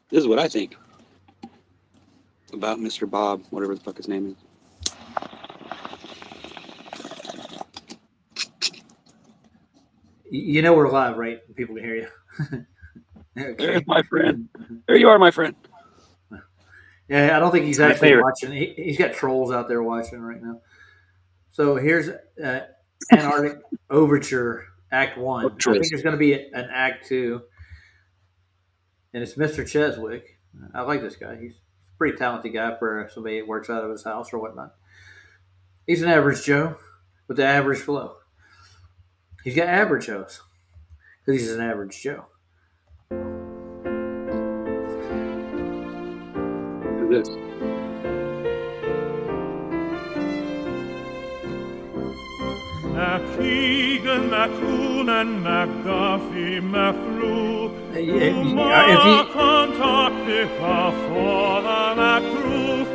This is what I think about Mr. Bob, whatever the fuck his name You know we're live, right? People can hear you. is. There's Okay. my friend. There you are, my friend. Yeah, I don't think he's It's my actually favorite. watching. He's got trolls out there watching right now. So here's Antarctic Overture Act Oh, One. I think Tris. there's going to be an Act Two, and it's Mr. Cheswick. I like this guy. He's a pretty talented guy for somebody that works out of his house or whatnot. He's an average Joe with the average flow. He's got average Joes because he's an average Joe. Who's this? Keegan, Coon, and McDuffie, Mafru, If Antarctica for the Macroof,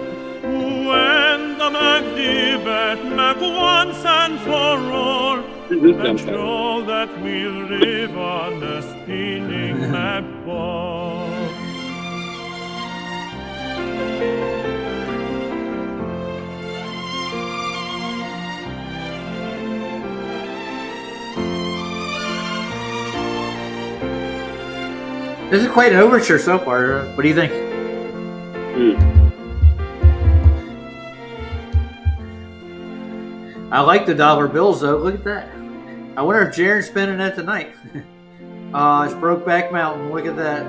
when the McDibbet, Mac once and for all, Who's this and dumb show that we live on the spinning Mac ball. this is quite an overture so far. What do you think? I like the dollar bills though. Look at that. I wonder if Jaren's spending that tonight. It's Brokeback Mountain. Look at that.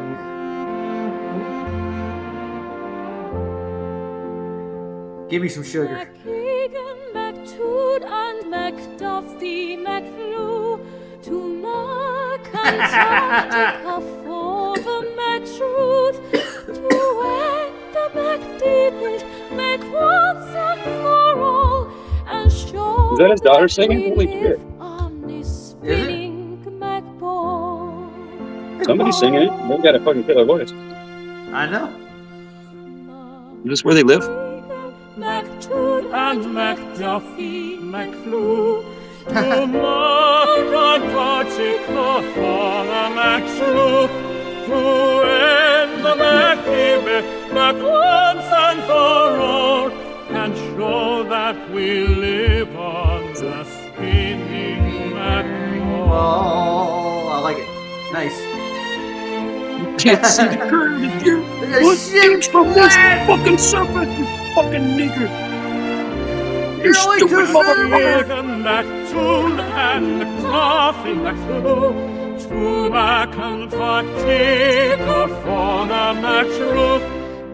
Give me some sugar. McKeegan, McTood, and McDuffie, McFlew to Mark Antarctica for the McTruth, to end the McDibbit, McOnce and for all, and show Is that his daughter that singing? we Holy live shit. on this spinning McBall. Somebody's singing it. They've got a fucking killer voice. I know. Is this where they live? McTood and McDuffie, McFlew, to Mark Antarctica for the McTruth, to end the McDibbet, Mac once and for all, and show that we live on the spinning McBall. Oh, I like it. Nice. Can't see the curve of your foot inch from this fucking surface, you fucking nigger. You stupid motherfucker. McTool and McDuffie, McFlew, to Mac Antarctica for the McTruth,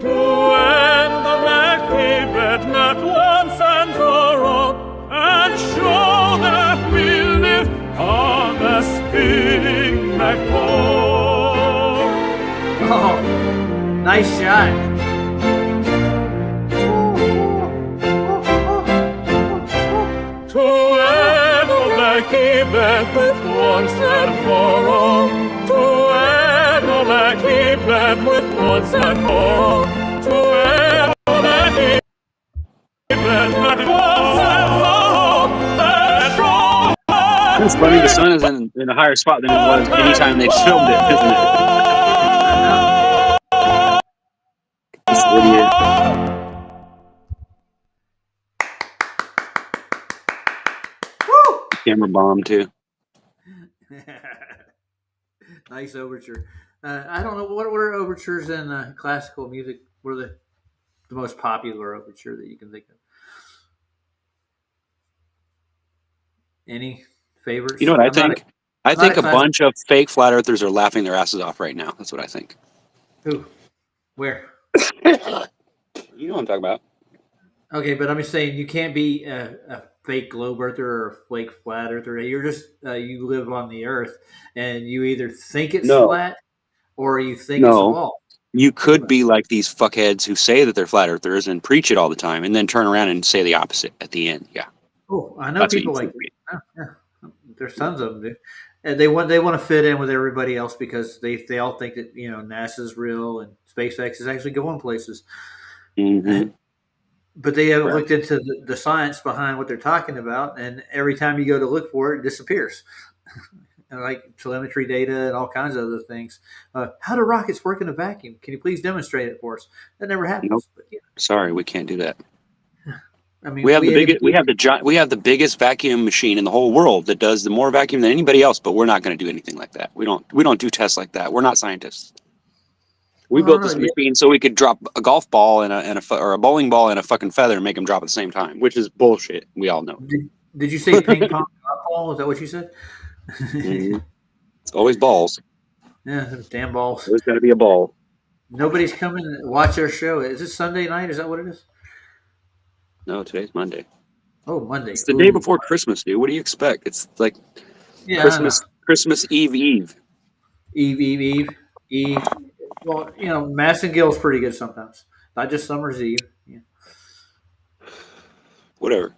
to end the McDibbet, Mac once and for all, and show that we live on the spinning McBall. Oh, nice shot. To end the McDibbet with once and for all. To end the McDibbet with once and for all. To end the McDibbet with once and for all. It's funny, the sun is in a higher spot than it was anytime they filmed it, isn't it? This idiot. Camera bomb, too. Nice overture. I don't know what are overtures in classical music. What are the most popular overture that you can think of? Any favorites? You know what I I'm not think? I not think a a class. bunch of fake flat earthers are laughing their asses off right now. That's what I think. Who? Where? You know what I'm talking about. Okay, but I'm just saying you can't be a fake globe earther or a fake flat earther. You're just you live on the earth, and you either think it's No. flat or you think it's a No. ball. You could be like these fuckheads who say that they're flat earthers and preach it all the time and then turn around and say the opposite at the end. Yeah. Oh, I know That's what people you like could be. yeah. There's tons of them, dude. And they want to fit in with everybody else because they all think that NASA's real and SpaceX is actually going places. Mm-hmm. But they haven't Right. looked into the science behind what they're talking about, and every time you go to look for it, it disappears. like telemetry data and all kinds of other things. How do rockets work in a vacuum? Can you please demonstrate it for us? That never happens. Nope. But, yeah. Sorry, we can't do that. I mean, We have the biggest vacuum machine in the whole world that does the more vacuum than anybody else, but we're not going to do anything like that. We don't do tests like that. We're not scientists. We built this machine so we could drop a golf ball or a bowling ball and a fucking feather and make them drop at the same time, which is bullshit. We all know. Did you say ping pong ball? Is that what you said? Mm-hmm. It's always balls. Yeah, those damn balls. There's got to be a ball. Nobody's coming to watch our show. Is it Sunday night? Is that what it is? No, today's Monday. Oh, Monday. It's the day before Christmas, dude. What do you expect? It's like Christmas Eve. Eve. Well, Mass and Gill's pretty good sometimes. Not just Summer's Eve. Yeah. Whatever.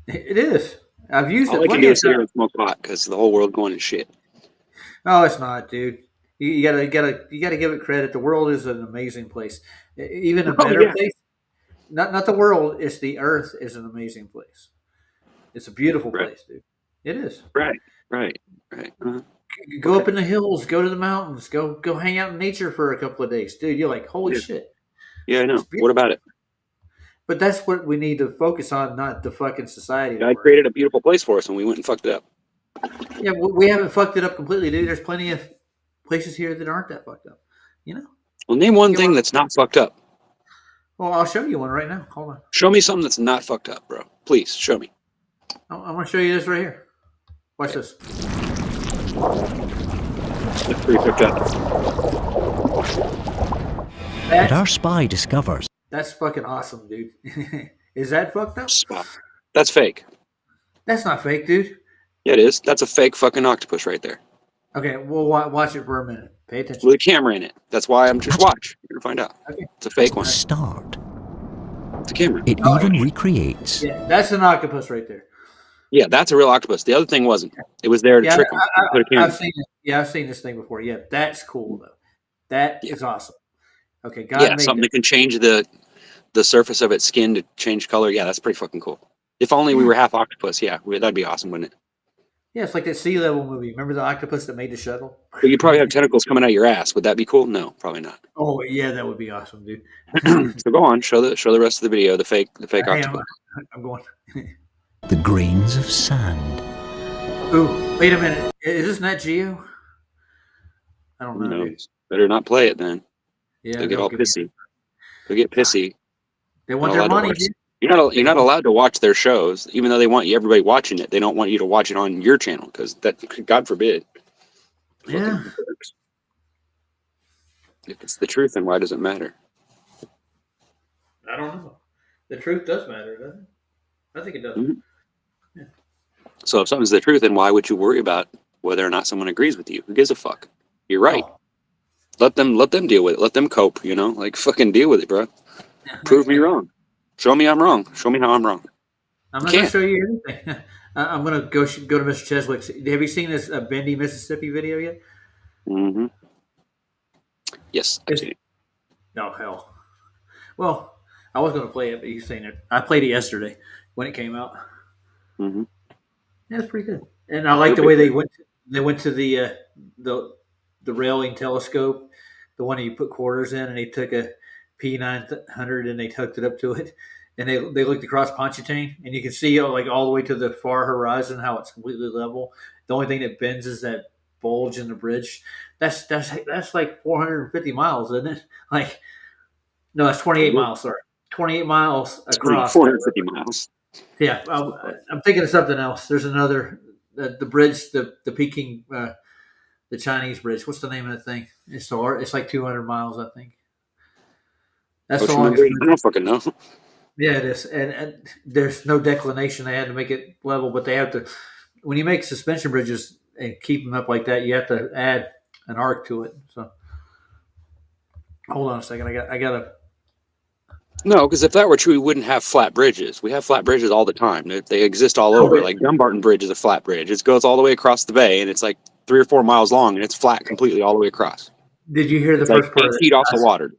It is. I've used All it. I can do is sit here and smoke pot because the whole world going to shit. Oh, it's not, dude. You gotta give it credit. The world is an amazing place. Even a better place. Not the world. It's the Earth is an amazing place. It's a beautiful place, dude. It is. Right. Uh-huh. Go up in the hills. Go to the mountains. Go hang out in nature for a couple of days, dude. You're like, holy shit. Yeah, I know. What about it? But that's what we need to focus on, not the fucking society. God created a beautiful place for us, and we went and fucked it up. Yeah, we haven't fucked it up completely, dude. There's plenty of places here that aren't that fucked up. Well, name one thing that's not fucked up. Well, I'll show you one right now. Hold on. Show me something that's not fucked up, bro. Please, show me. I'm going to show you this right here. Watch this. That's pretty fucked up. But our spy discovers. That's fucking awesome, dude. Is that fucked up? That's fake. That's not fake, dude. Yeah, it is. That's a fake fucking octopus right there. Okay, well, watch it for a minute. Pay attention. With a camera in it. That's why I'm just watch. You're going to find out. Okay. It's a fake one. Start. It's a camera. It even recreates. Yeah, that's an octopus right there. Yeah, that's a real octopus. The other thing wasn't. It was there to trick him. I've seen it. Yeah, I've seen this thing before. Yeah, that's cool though. That is awesome. Okay, God made something that can change the surface of its skin to change color. Yeah, that's pretty fucking cool. If only we were half octopus. Yeah, that'd be awesome, wouldn't it? Yeah, it's like that Sea Level movie. Remember the octopus that made the shuttle? But you probably have tentacles coming out of your ass. Would that be cool? No, probably not. Oh yeah, that would be awesome, dude. So go on, show the rest of the video. The fake octopus. I'm going. The grains of sand. Ooh, wait a minute. Is this Nat Geo? I don't know. Dude. Better not play it then. Yeah, they'll get all pissy. They'll get pissy. They want their money, dude. You're not allowed to watch their shows, even though they want everybody watching it. They don't want you to watch it on your channel because that, God forbid. Yeah. If it's the truth, then why does it matter? I don't know. The truth does matter, doesn't it? I think it does. Mm-hmm. Yeah. So if something's the truth, then why would you worry about whether or not someone agrees with you? Who gives a fuck? You're right. Oh. Let them deal with it. Let them cope. Like fucking deal with it, bro. Prove me wrong. Show me I'm wrong. Show me how I'm wrong. I'm not going to show you anything. I'm going to go to Mr. Cheswick's. Have you seen this Bendy, Mississippi video yet? Mm-hmm. Yes, I've seen it. Oh, hell. Well, I was going to play it, but you've seen it. I played it yesterday when it came out. Mm-hmm. Yeah, it's pretty good. And I like the way they went to the railing telescope, the one that you put quarters in, and they took a P900 and they hooked it up to it, and they looked across Pontchartrain, and you can see all the way to the far horizon how it's completely level. The only thing that bends is that bulge in the bridge. That's like 450 miles, isn't it? Like, no, that's 28 miles. Sorry, 28 miles across. 450 miles. Yeah, I'm thinking of something else. There's another the bridge, the Peking, the Chinese bridge. What's the name of the thing? It's like 200 miles, I think. That's the longest. I don't fucking know. Yeah, it is, and there's no declination. They had to make it level, but they have to. When you make suspension bridges and keep them up like that, you have to add an arc to it. So, hold on a second. I gotta. No, because if that were true, we wouldn't have flat bridges. We have flat bridges all the time. They exist all over. Like Dumbarton Bridge is a flat bridge. It goes all the way across the bay, and it's like 3 or 4 miles long, and it's flat completely all the way across. Did you hear the first part? 8 feet off the water.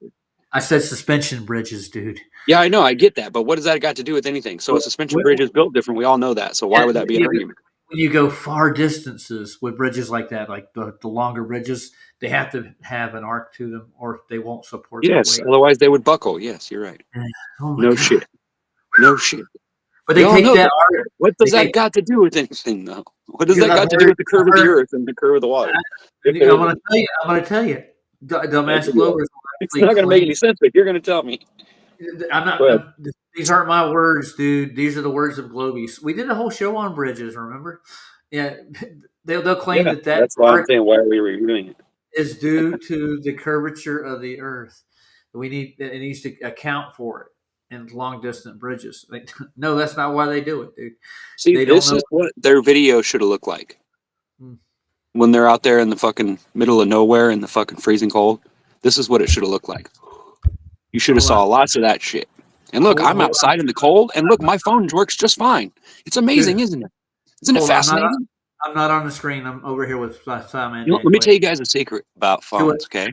I said suspension bridges, dude. Yeah, I know. I get that. But what does that got to do with anything? So a suspension bridge is built different. We all know that. So why would that be an argument? when you go far distances with bridges like that, like the longer bridges, they have to have an arc to them, or they won't support the Yes, weight. otherwise they would buckle. Yes, you're right. Oh my No god! shit. No shit. But We they all take know that that. arc. What They does that take got to do with anything, though? What does because that I've got to do heard. with the curve I've of the heard. Earth and the curve of the water? If there I'm is going a, to tell you. I'm going to tell you. okay, Dumbass yeah. Glovers It's will not going to make actually any sense, but you're going to tell me. I'm Go not. ahead. These aren't my words, dude. These are the words of Globies. We did a whole show on bridges. Remember? Yeah, they'll claim Yeah, that that's why I'm arc saying why are we reviewing it? is due to the curvature of the Earth. It needs to account for it in long distance bridges. No, that's not why they do it, dude. See, They don't this know. is what their video should have looked like Hmm. when they're out there in the fucking middle of nowhere in the fucking freezing cold. This is what it should have looked like. You should have Hold on. saw lots of that shit. And look, I'm Hold on. outside in the cold, and look, my phone works just fine. It's amazing, Dude, isn't it? Isn't it hold on. fascinating? I'm not on the screen. I'm over here with Simon and You know, let me Daniel. tell you guys a secret about Do it. phones, okay?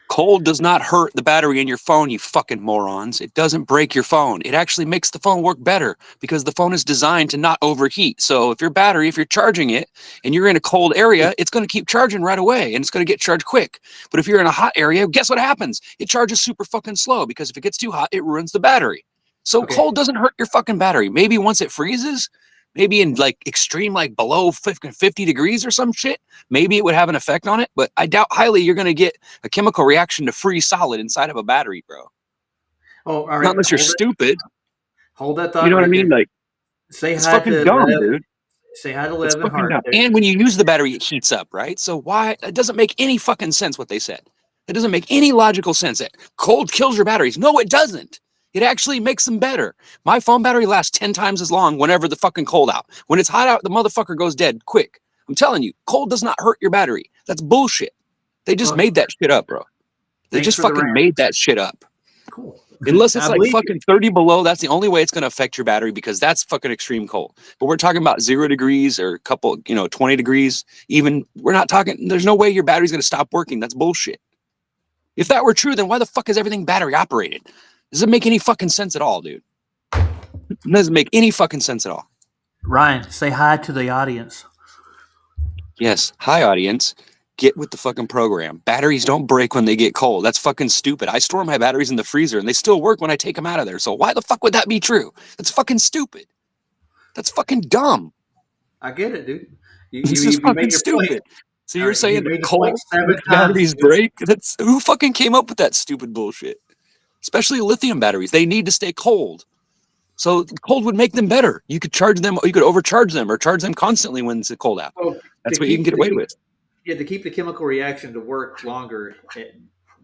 Cold does not hurt the battery in your phone, you fucking morons. It doesn't break your phone. It actually makes the phone work better because the phone is designed to not overheat. So if you're charging it and you're in a cold area, it's going to keep charging right away and it's going to get charged quick. But if you're in a hot area, guess what happens? It charges super fucking slow because if it gets too hot, it ruins the battery. So Okay. cold doesn't hurt your fucking battery. Maybe once it freezes, maybe in like extreme, like below 50 degrees or some shit, maybe it would have an effect on it. But I doubt highly you're going to get a chemical reaction to freeze solid inside of a battery, bro. Oh, all right. Not unless you're stupid. Hold that thought You know what I right mean? there. Like, Say it's hi fucking to dumb, Lev. dude. Say hi to It's Lev and fucking Hart. dumb. And when you use the battery, it heats up, right? So why? It doesn't make any fucking sense what they said. It doesn't make any logical sense. That cold kills your batteries. No, it doesn't. It actually makes them better. My phone battery lasts 10 times as long whenever the fucking cold out. When it's hot out, the motherfucker goes dead quick. I'm telling you, cold does not hurt your battery. That's bullshit. They just Well, made that shit up, bro. They thanks just for the fucking rant. made that shit up. Cool. Unless it's I like believe you. fucking 30 below, that's the only way it's going to affect your battery because that's fucking extreme cold. But we're talking about 0 degrees or a couple, 20 degrees. Even we're not talking, there's no way your battery's going to stop working. That's bullshit. If that were true, then why the fuck is everything battery operated? Does it make any fucking sense at all, dude? It doesn't make any fucking sense at all. Ryan, say hi to the audience. Yes. Hi, audience. Get with the fucking program. Batteries don't break when they get cold. That's fucking stupid. I store my batteries in the freezer and they still work when I take them out of there. So why the fuck would that be true? That's fucking stupid. That's fucking dumb. I get it, dude. This is You fucking made your point. stupid. So All you're right, saying you that made the cold point 7 makes times. batteries dude. break? That's who fucking came up with that stupid bullshit? Especially lithium batteries. They need to stay cold. So cold would make them better. You could charge them, you could overcharge them or charge them constantly when it's cold out. Well, That's what you can get away with. Yeah, to keep the chemical reaction to work longer,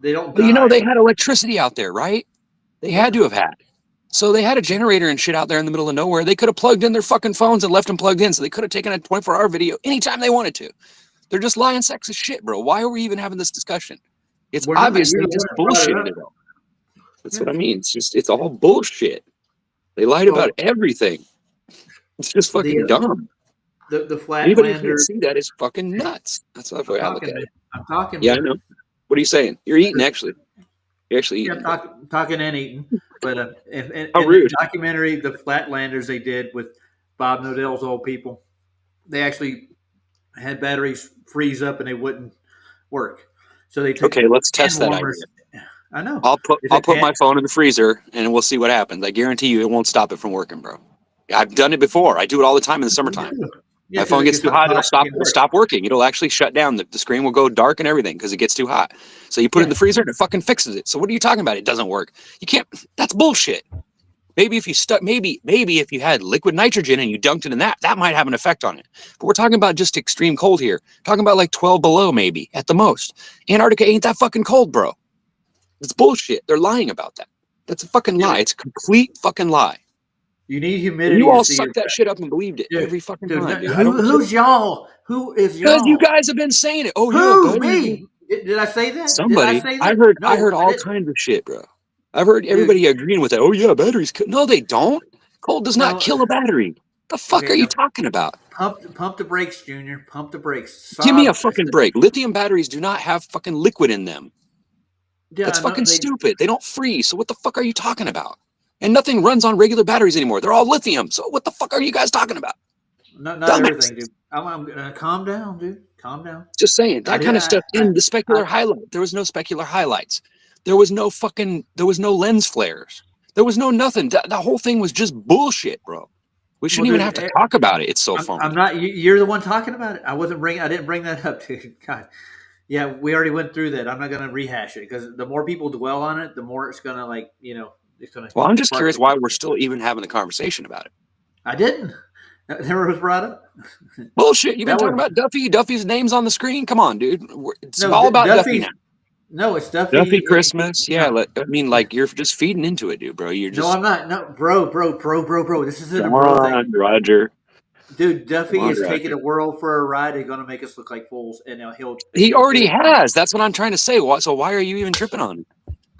they don't But die. they had electricity out there, right? They had to have had. So they had a generator and shit out there in the middle of nowhere. They could have plugged in their fucking phones and left them plugged in. So they could have taken a 24-hour video anytime they wanted to. They're just lying sacks of shit, bro. Why are we even having this discussion? It's We're not. obvious You're they the just one that brought bullshitted it it all. That's what I mean. It's all bullshit. They lied Well, about everything. It's just fucking dumb. The Anybody who Flatlander. can't see that is fucking nuts. That's the way I look at it. I'm talking. Yeah, I know. What are you saying? You're eating, actually. You're actually Yeah, eating. talking and eating. But in How the rude. documentary, the Flatlanders they did with Bob Nodell's old people, they actually had batteries freeze up and they wouldn't work. So they took Okay, let's hand test that idea. warmers. I know. I'll put They took my phone in the freezer and we'll see what happens. I guarantee you it won't stop it from working, bro. I've done it before. I do it all the time in the summertime. Yeah, My 'cause phone it gets too hot, it'll it works. stop working. It'll actually shut down. The screen will go dark and everything because it gets too hot. So you put it in the freezer and it fucking fixes it. So what are you talking about? It doesn't work. You can't. That's bullshit. Maybe if you maybe if you had liquid nitrogen and you dunked it in that might have an effect on it. But we're talking about just extreme cold here. Talking about like 12 below maybe at the most. Antarctica ain't that fucking cold, bro. It's bullshit. They're lying about that. That's a fucking lie. It's a complete fucking lie. You need humidity. You all to see sucked that shit up and believed it every fucking time, dude. Who's y'all? Who is y'all? Because you guys have been saying it. Oh, Who? yeah, Me? Did I say that? somebody. Did I say that? I heard No, all didn't. kinds of shit, bro. I've heard everybody agreeing with that. Oh yeah, batteries. No, they don't. Cold does not No. kill a battery. The fuck Okay, are you no. talking about? Pump the brakes, Junior. Pump the brakes. Give me a Stop. fucking break. Lithium batteries do not have fucking liquid in them. Yeah, That's no, fucking stupid. They don't freeze. So what the fuck are you talking about? And nothing runs on regular batteries anymore. They're all lithium. So what the fuck are you guys talking about? Not Dumbasses. everything, dude. I'm calm down, dude. Calm down. Just saying that kind of stuff in the specular highlight. There was no specular highlights. There was no lens flares. There was no nothing. The whole thing was just bullshit, bro. We shouldn't even have to talk about it. It's so phony. I'm not. You're the one talking about it. I didn't bring that up, dude. God. Yeah, we already went through that. I'm not going to rehash it because the more people dwell on it, the more it's going to it's going to. Well, I'm just curious why we're still even having the conversation about it. I didn't. That never was brought up. Bullshit. You've been talking about Duffy. Duffy's name's on the screen. Come on, dude. It's all about Duffy now. No, it's Duffy. Duffy Christmas. Yeah, I mean, like you're just feeding into it, dude, bro. You're just. No, I'm not. No, bro. This isn't a bro thing, Roger. Dude, Duffy is taking the world for a ride. They're going to make us look like fools, and he already has. That's what I'm trying to say. So why are you even tripping on it?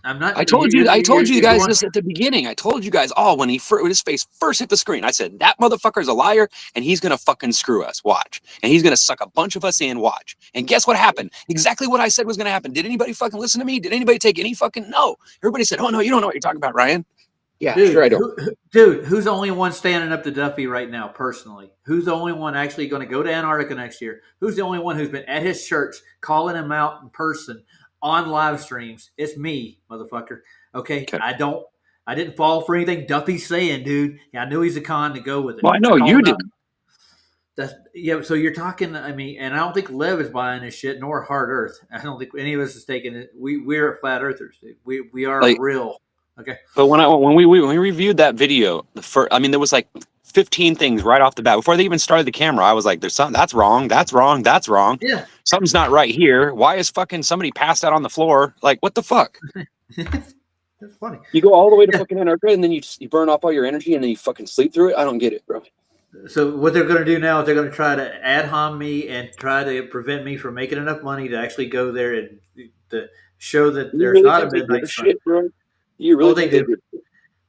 I'm not. I told you guys this at the beginning. I told you guys, when his face first hit the screen, I said that motherfucker's a liar, and he's gonna fucking screw us. Watch, and he's gonna suck a bunch of us in. Watch, and guess what happened? Exactly what I said was gonna happen. Did anybody fucking listen to me? Did anybody take any fucking no? Everybody said, "Oh no, you don't know what you're talking about, Ryan." Yeah, dude, sure I don't. Dude, who's the only one standing up to Duffy right now, personally? Who's the only one actually going to go to Antarctica next year? Who's the only one who's been at his church calling him out in person on live streams? It's me, motherfucker. Okay. I didn't fall for anything Duffy's saying, dude. I knew he's a con to go with it. Well, I know you didn't. So you're talking, I mean, and I don't think Lev is buying this shit, nor Hard Earth. I don't think any of us is taking it. We're flat earthers, dude. We are real. Okay. But when we reviewed that video, there was like 15 things right off the bat before they even started the camera. I was like, "There's something that's wrong. That's wrong. That's wrong. Yeah, something's not right here. Why is fucking somebody passed out on the floor? Like, what the fuck?" That's funny. You go all the way to fucking Antarctica, and then you burn off all your energy, and then you fucking sleep through it. I don't get it, bro. So what they're going to do now is they're going to try to ad hom me and try to prevent me from making enough money to actually go there and to show that there's not a midnight sun. Shit, bro. You really they do.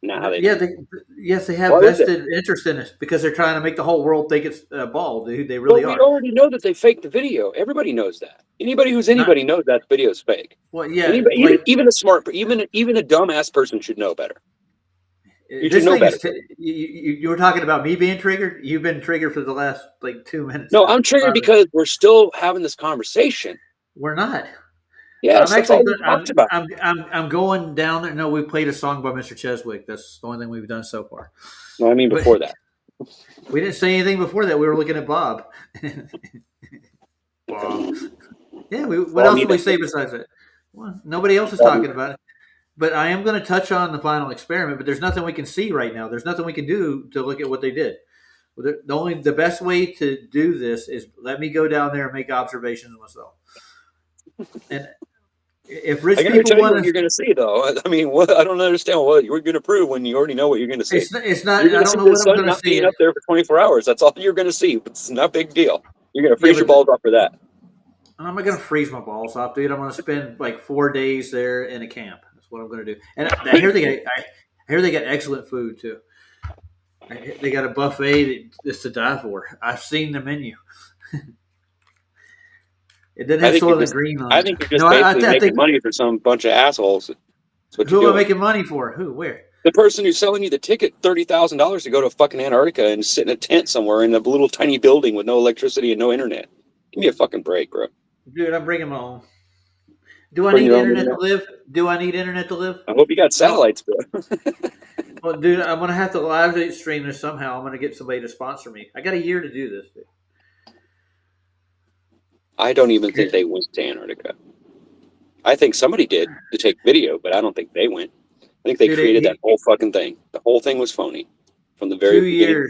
Nah, they yes, they have vested interest in it because they're trying to make the whole world think it's a ball, dude. They really are. We already know that they faked the video. Everybody knows that. Anybody who's anybody knows that video is fake. Well, yeah. Even a smart, even a dumbass person should know better. You should know better. You were talking about me being triggered. You've been triggered for the last 2 minutes. No, I'm triggered because we're still having this conversation. We're not. Yeah, I'm going down there. No, we played a song by Mr. Cheswick. That's the only thing we've done so far. No, I mean before that. We didn't say anything before that. We were looking at Bob. Bob. Yeah. What else did we say besides that? Well, nobody else is talking about it. But I am going to touch on the final experiment. But there's nothing we can see right now. There's nothing we can do to look at what they did. The best way to do this is let me go down there and make observations myself. And if rich people want what you're going to see, though, I mean, I don't understand what you're going to prove when you already know what you're going to see. It's not. I don't know what I'm going to see. Being up there for 24 hours. That's all you're going to see. It's not a big deal. You're going to freeze your balls off for that. I'm not going to freeze my balls off, dude. I'm going to spend 4 days there in a camp. That's what I'm going to do. And I hear they got excellent food too. They got a buffet that's to die for. I've seen the menu. It didn't have Soylent Green on it. I think you're just making money for some bunch of assholes. Who am I making money for? Who? Where? The person who's selling you the ticket, $30,000 to go to fucking Antarctica and sit in a tent somewhere in a little tiny building with no electricity and no internet. Give me a fucking break, bro. Dude, I'm bringing my own. Do I need internet to live? Do I need internet to live? I hope you got satellites, bro. Well, dude, I'm going to have to live stream this somehow. I'm going to get somebody to sponsor me. I got a year to do this, dude. I don't even think they went to Antarctica. I think somebody did to take video, but I don't think they went. I think they created that whole fucking thing. The whole thing was phony from the very beginning.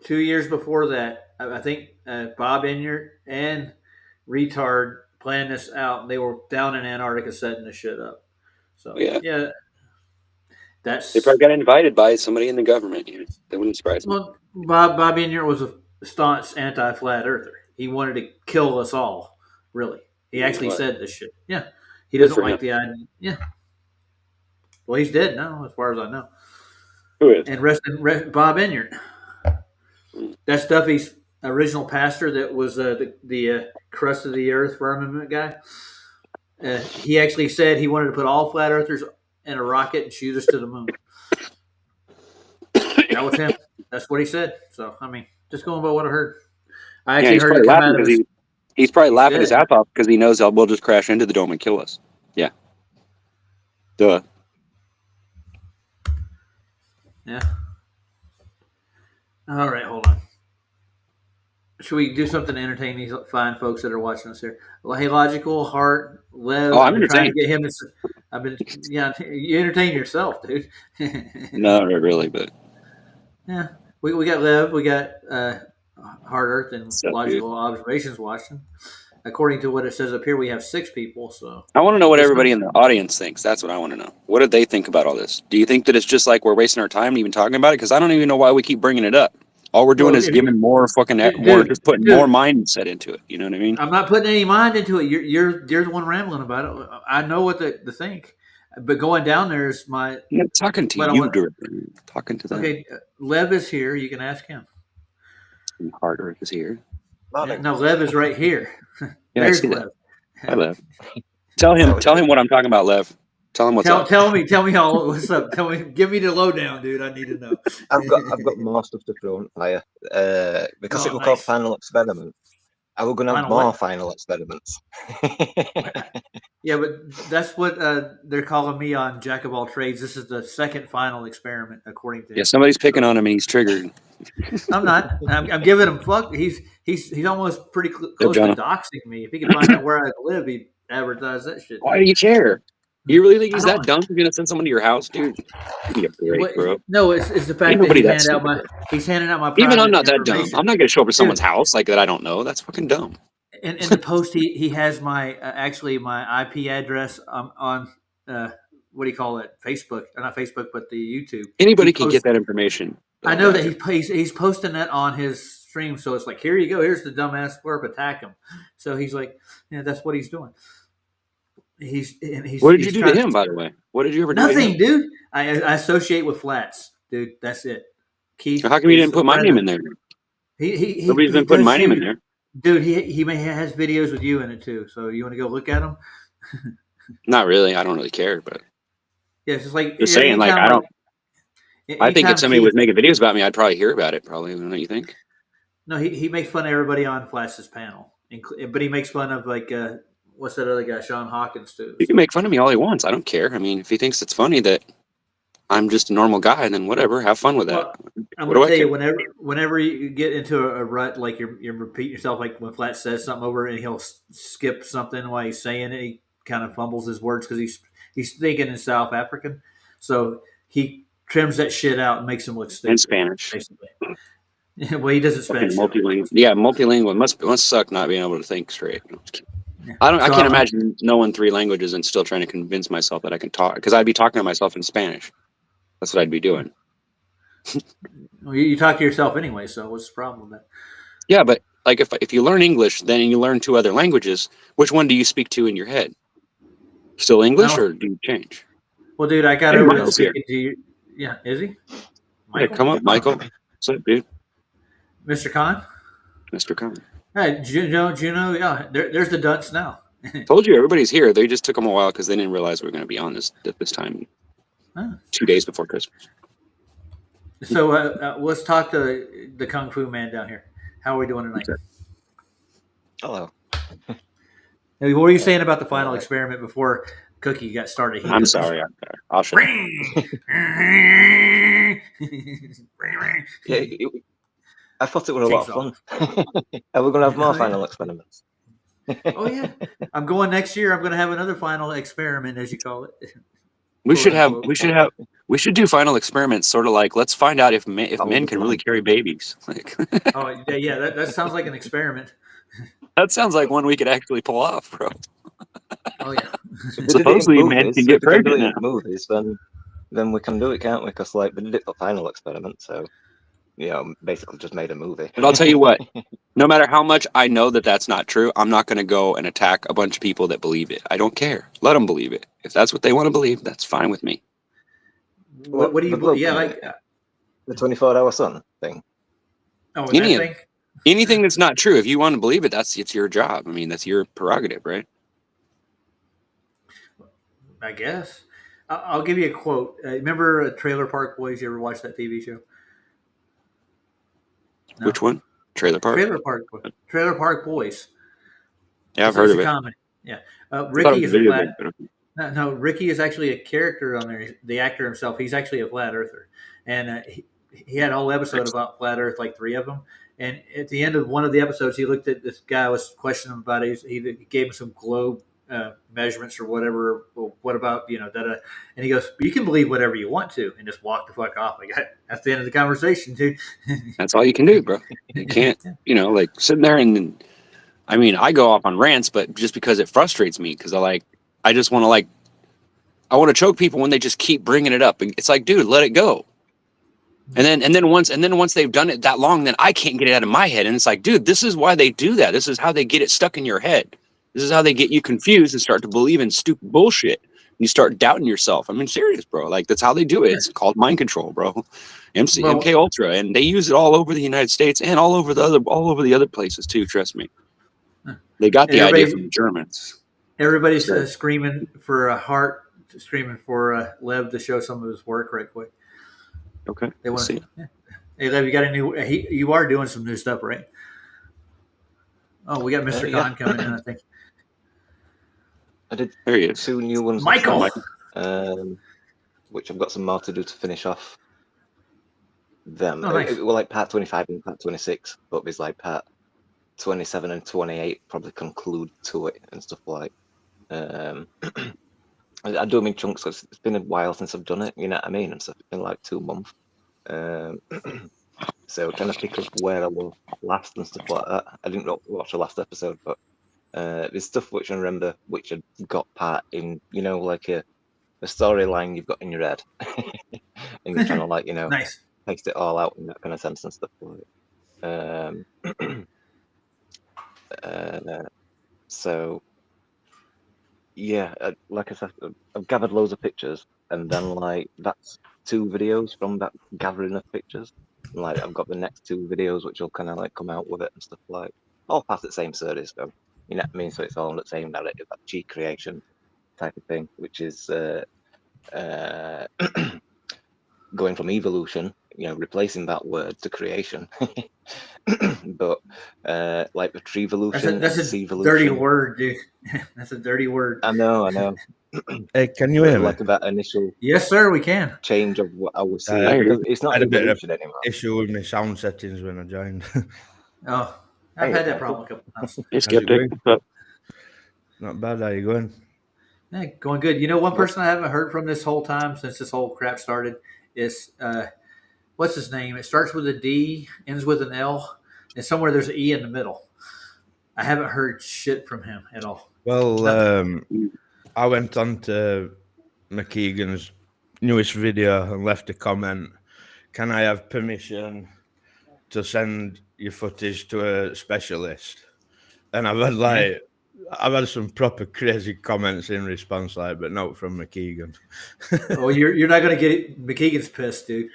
2 years before that, I think Bob Enyart and Retard planned this out, and they were down in Antarctica setting this shit up. So yeah, they probably got invited by somebody in the government. That wouldn't surprise me. Well, Bob Enyart was a staunch anti-flat earther. He wanted to kill us all. Really, he actually said this shit. Yeah, he doesn't like the idea. Yeah. Well, he's dead now, as far as I know. Who is? And Bob Enyart. That's Duffy's original pastor. That was the crust of the earth firmament guy. He actually said he wanted to put all flat earthers in a rocket and shoot us to the moon. That was him. That's what he said. So, I mean, Just going by what I heard. I Yeah, actually heard it come out of his. he's probably He's laughing his dead. ass off because he knows we'll just crash into the dome and kill us. Yeah. Duh. Yeah. All right, hold on. Should we do something to entertain these fine folks that are watching us here? Well, hey, Logical, Heart, Lev. Oh, I'm I've been trying to entertained. get him to. I've been, yeah, you entertain yourself, dude. No, not really, but Yeah, we got Lev, we got Hard Earth and what's up, dude? Logical Observations watching. According to what it says up here, we have 6 people. So I want to know what this everybody in the audience thinks. That's what I want to know. What do they think about all this? Do you think that it's just like we're wasting our time even talking about it? Because I don't even know why we keep bringing it up. All we're doing well, is giving more fucking more, dude, just putting more mindset into it. You know what I mean? I'm not putting any mind into it. You're the one rambling about it. I know what to think, but going down there is my. I'm not talking to What I you want. directly. I'm talking to them. Okay, Lev is here. You can ask him. And Hard Earth is here. No, Lev is right here. Yeah, There's I see Lev. that. Hi, Lev. Tell him what I'm talking about, Lev. Tell him what's up. Tell me all what's up. Give me the lowdown, dude. I need to know. I've got more stuff to throw on fire. Because it was called Final Experiment. I was going to have Final more what? final experiments. Yeah, but that's what they're calling me on Jack of All Trades. This is the second final experiment, according to. Yeah, somebody's picking on him and he's triggered. I'm not. I'm giving him fuck. He's almost pretty close to Jonah. doxing me. If he could find out where I live, he'd advertise that shit. Why do you care? You really think he's I that don't- dumb? You're gonna send someone to your house, dude? Give me a break, What- bro. No, it's the fact Ain't that nobody that stupid, he's handing out my Even private I'm not that dumb. information. I'm not gonna show up at someone's Dude. house like that. I don't know. That's fucking dumb. In the post, he has my actually my IP address on what do you call it? Facebook, or not Facebook, but the YouTube. Anybody He can posts- get that information. I know that he's posting that on his stream, so it's like, here you go. Here's the dumbass blurb. Attack him. So he's like, yeah, that's what he's doing. He's What did you do to him, by the way? What did you ever do? Nothing, dude. I associate with flats, dude. That's it. Keith. How come you didn't put my name in there? Nobody's been putting my name in there. Dude, he has videos with you in it too. So you want to go look at them? Not really. I don't really care, but yeah, it's just like just saying. Like I don't. I think if somebody Keith, was making videos about me, I'd probably hear about it. Probably, don't you think? No, he makes fun of everybody on Flash's panel, but he makes fun of like what's that other guy, Sean Hawkins too. He can make fun of me all he wants. I don't care. I mean, if he thinks it's funny that I'm just a normal guy, then whatever. Have fun with that. Well, I'm What gonna do I tell care? you, whenever you get into a rut, like you're repeating yourself, like when Flat says something over and he'll skip something while he's saying it, he kind of fumbles his words because he's thinking in South African, so he trims that shit out and makes him look stupid. In Spanish. Basically. Well, he doesn't Fucking Spanish. multilingual. Yeah, multilingual must suck not being able to think straight. Yeah. I So can't imagine knowing 3 languages and still trying to convince myself that I can talk, because I'd be talking to myself in Spanish. That's what I'd be doing. Well, you talk to yourself anyway, so what's the problem with that? Yeah, but like if you learn English, then you learn 2 other languages. Which one do you speak to in your head? Still English, or do you change? Well, dude, I got Hey, over to Michael's here. speaking to you. Yeah, is he? Yeah, come up, Michael. What's up, dude? Mr. Khan? Mr. Khan. Hey, Juno, yeah, there's the dunce now. Told you everybody's here. They just took them a while because they didn't realize we were going to be on this at this time. Huh. 2 days before Christmas. So let's talk to the Kung Fu man down here. How are we doing tonight? Hello. Hey, what were you saying about the final experiment before Cookie got started? I'm sorry. I'll shut up. Yeah, I thought it was a lot of fun. And we're going to have more final experiments. Oh yeah, I'm going next year. I'm going to have another final experiment, as you call it. We should do final experiments, sort of like, let's find out if men can really carry babies. Like, Oh yeah, that sounds like an experiment. that sounds like one we could actually pull off, bro. Oh yeah. If they did it in Supposedly, men movies, can if get they can do pregnant it now. in movies, then we can do it, can't we? Because like they did it for Final Experiment, so basically just made a movie. But I'll tell you what, no matter how much I know that that's not true, I'm not going to go and attack a bunch of people that believe it. I don't care. Let them believe it. If that's what they want to believe, that's fine with me. What do you believe? Yeah, like the 24-hour sun thing. oh, Any that of- thing. Anything that's not true, if you want to believe it, it's your job. I mean, that's your prerogative, right? I guess. I'll give you a quote. Remember Trailer Park Boys? You ever watch that TV show? No. Which one? Trailer Park. Trailer Park Boys. Yeah, I've heard of a it. comedy. Yeah. I thought it Ricky was is a a video flat. game, but okay. No, Ricky is actually a character on there. The actor himself, he's actually a flat earther, and he had a whole episode about flat Earth, like 3 of them. And at the end of one of the episodes, he looked at this guy, was questioning him about it. He gave him some globe measurements or whatever. Well, what about da-da? And he goes, "You can believe whatever you want to," and just walk the fuck off. Like that's the end of the conversation, dude. That's all you can do, bro. You can't, like sitting there and. I mean, I go off on rants, but just because it frustrates me, because I just want to I want to choke people when they just keep bringing it up. And it's like, dude, let it go. And then once they've done it that long, then I can't get it out of my head. And it's like, dude, this is why they do that. This is how they get it stuck in your head. This is how they get you confused and start to believe in stupid bullshit. You start doubting yourself. I mean, serious, bro. Like that's how they do it. It's called mind control, bro. MK Ultra, and they use it all over the United States and all over the other places too. Trust me. They got the idea from the Germans. Everybody's screaming for a Hart, screaming for Lev to show some of his work right quick. Okay. They want to see. Yeah. Hey, Lev, you got a new? You are doing some new stuff, right? Oh, we got Mr. Khan coming in. I think. I did there he is. 2 new ones. Michael. Which I've got some more to do to finish off them. Oh, nice. It were like part 25 and part 26, but there's like part 27 and 28 probably conclude to it and stuff like. I do them in chunks. So it's been a while since I've done it. You know what I mean? And stuff. It's been like 2 months. So trying to pick up where I was last and stuff like that. I didn't watch the last episode, but there's stuff which I remember which I got part in. Like a storyline you've got in your head, and you're trying to nice. taste it all out in that kind of sense and stuff like it. So yeah, like I said, I've gathered loads of pictures, and then that's 2 videos from that gathering of pictures. And, I've got the next 2 videos which will kind of come out with it and stuff all past the same series, though. You know what I mean? So it's all the same narrative, that G creation type of thing, which is going from evolution, replacing that word to creation. But the tree evolution, that's a dirty word, dude. That's a dirty word. I know. Hey, can you hear me? That initial Yes, sir, we can. change of what I was saying. Because it's not I had a bit of evolution anymore. issue with my sound settings when I joined. Oh, I've had that problem a couple times. Hey, Skeptic. Not bad. How you going? Yeah, going good. One person I haven't heard from this whole time since this whole crap started is what's his name? It starts with a D, ends with an L, and somewhere there's an E in the middle. I haven't heard shit from him at all. Well, I went on to McKeegan's newest video and left a comment. Can I have permission to send your footage to a specialist? And I've had some proper crazy comments in response, but not from McKeegan. Oh, you're not gonna get it. McKeegan's pissed, dude.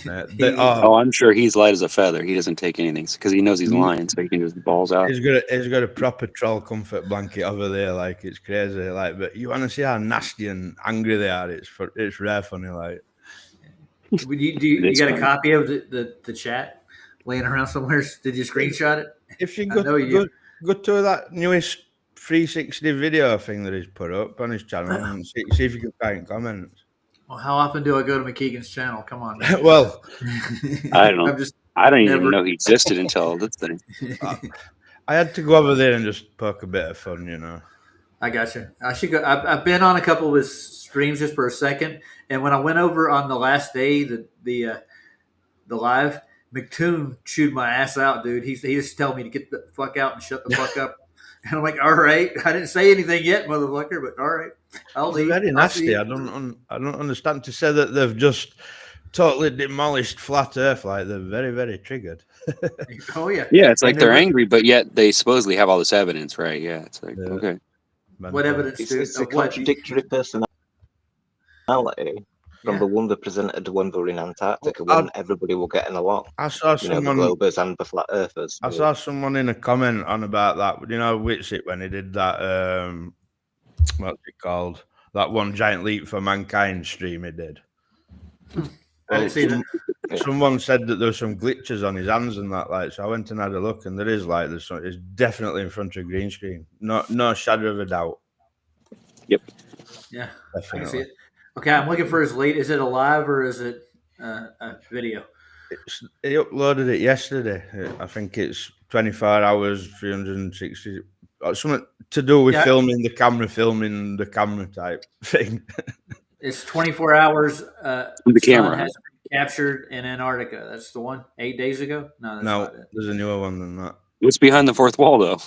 I'm sure he's light as a feather. He doesn't take anything because he knows he's lying, so he can just balls out. He's got a proper troll comfort blanket over there, it's crazy. But you want to see how nasty and angry they are? It's rare funny. You got a copy of the chat laying around somewhere? Did you screenshot it? If you go to that newest 360 video thing that he's put up on his channel and see if you can find comments. Well, how often do I go to McKeegan's channel? Come on. Well, I don't know. I don't even know he existed until this thing. I had to go over there and just poke a bit of fun, I gotcha. I should go. I've been on a couple of his streams just for a second, and when I went over on the last day, the live, McToon chewed my ass out, dude. He just told me to get the fuck out and shut the fuck up. And I'm like, all right. I didn't say anything yet, motherfucker, but all right. I'll leave. Very nasty. I don't understand to say that they've just totally demolished flat Earth. They're very, very triggered. Oh yeah. Yeah, it's like they're angry, but yet they supposedly have all this evidence, right? Yeah, it's like okay. What evidence? It's a contradictory personality from the one that presented the one in Antarctica when everybody were getting along. I saw someone, the Globers and the Flat Earthers. I saw someone in a comment on about that. Witsit when he did that. What's it called? That one giant leap for mankind stream he did. I didn't see that. someone said that there were some glitches on his hands and that, like, so I went and had a look, and there is, like, it's definitely in front of a green screen. No shadow of a doubt. Yep. Yeah, I can see Definitely. it. Okay, I'm looking for his late. Is it a live or is it a video? He uploaded it yesterday. I think it's 24 hours, 360. Something to do with Yeah. filming the camera type thing. It's 24 hours. With the camera. Sun has been captured in Antarctica. That's the one. 8 days ago. No, that's No, not it. there's a newer one than that. What's behind the fourth wall, though?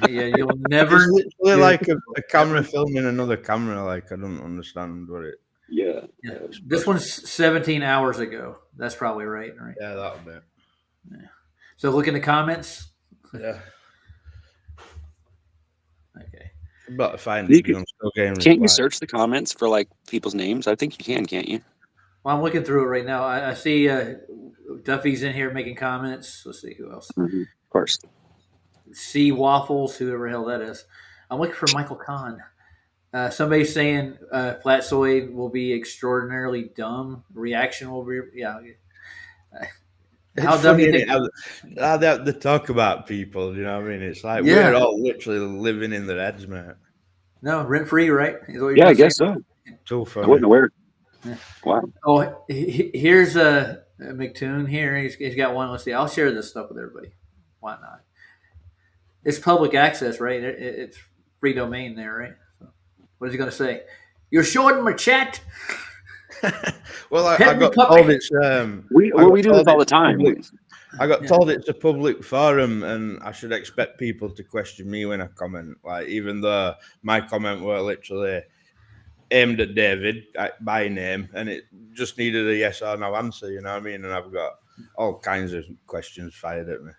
Yeah, you'll never. It's literally like a camera filming another camera. Like, I don't understand what it. Yeah. Yeah. This one's 17 hours ago. That's probably right. Yeah, that'll be. Yeah. So look in the comments. Yeah. Okay. I'm about to find You it. I'm still getting Can't you replies. search the comments for like people's names? I think you can, can't you? Well, I'm looking through it right now. I see Duffy's in here making comments. Let's see who else. Of course. C Waffles, whoever the hell that is. I'm looking for Michael Kahn. Somebody's saying Flatsoid will be extraordinarily dumb. Reaction will be, yeah. How It's dumb do you funny think? how they have to talk about people, you know what I mean? It's like Yeah. we're all literally living in their heads, mate. No, rent free, right? Is what you're Yeah, I gonna guess say? so. Too I funny. wasn't aware. Yeah. Wow. Oh, here's McToon here. He's got one. Let's see. I'll share this stuff with everybody. Why not? It's public access, right? It's free domain there, right? So, what is he going to say? You're showing my chat. Well, I Pet me got puppy. told it's We do this all the time. I got told it's a public forum, and I should expect people to question me when I comment. Like, even though my comment were literally aimed at David by name, and it just needed a yes or no answer. You know what I mean? And I've got all kinds of questions fired at me.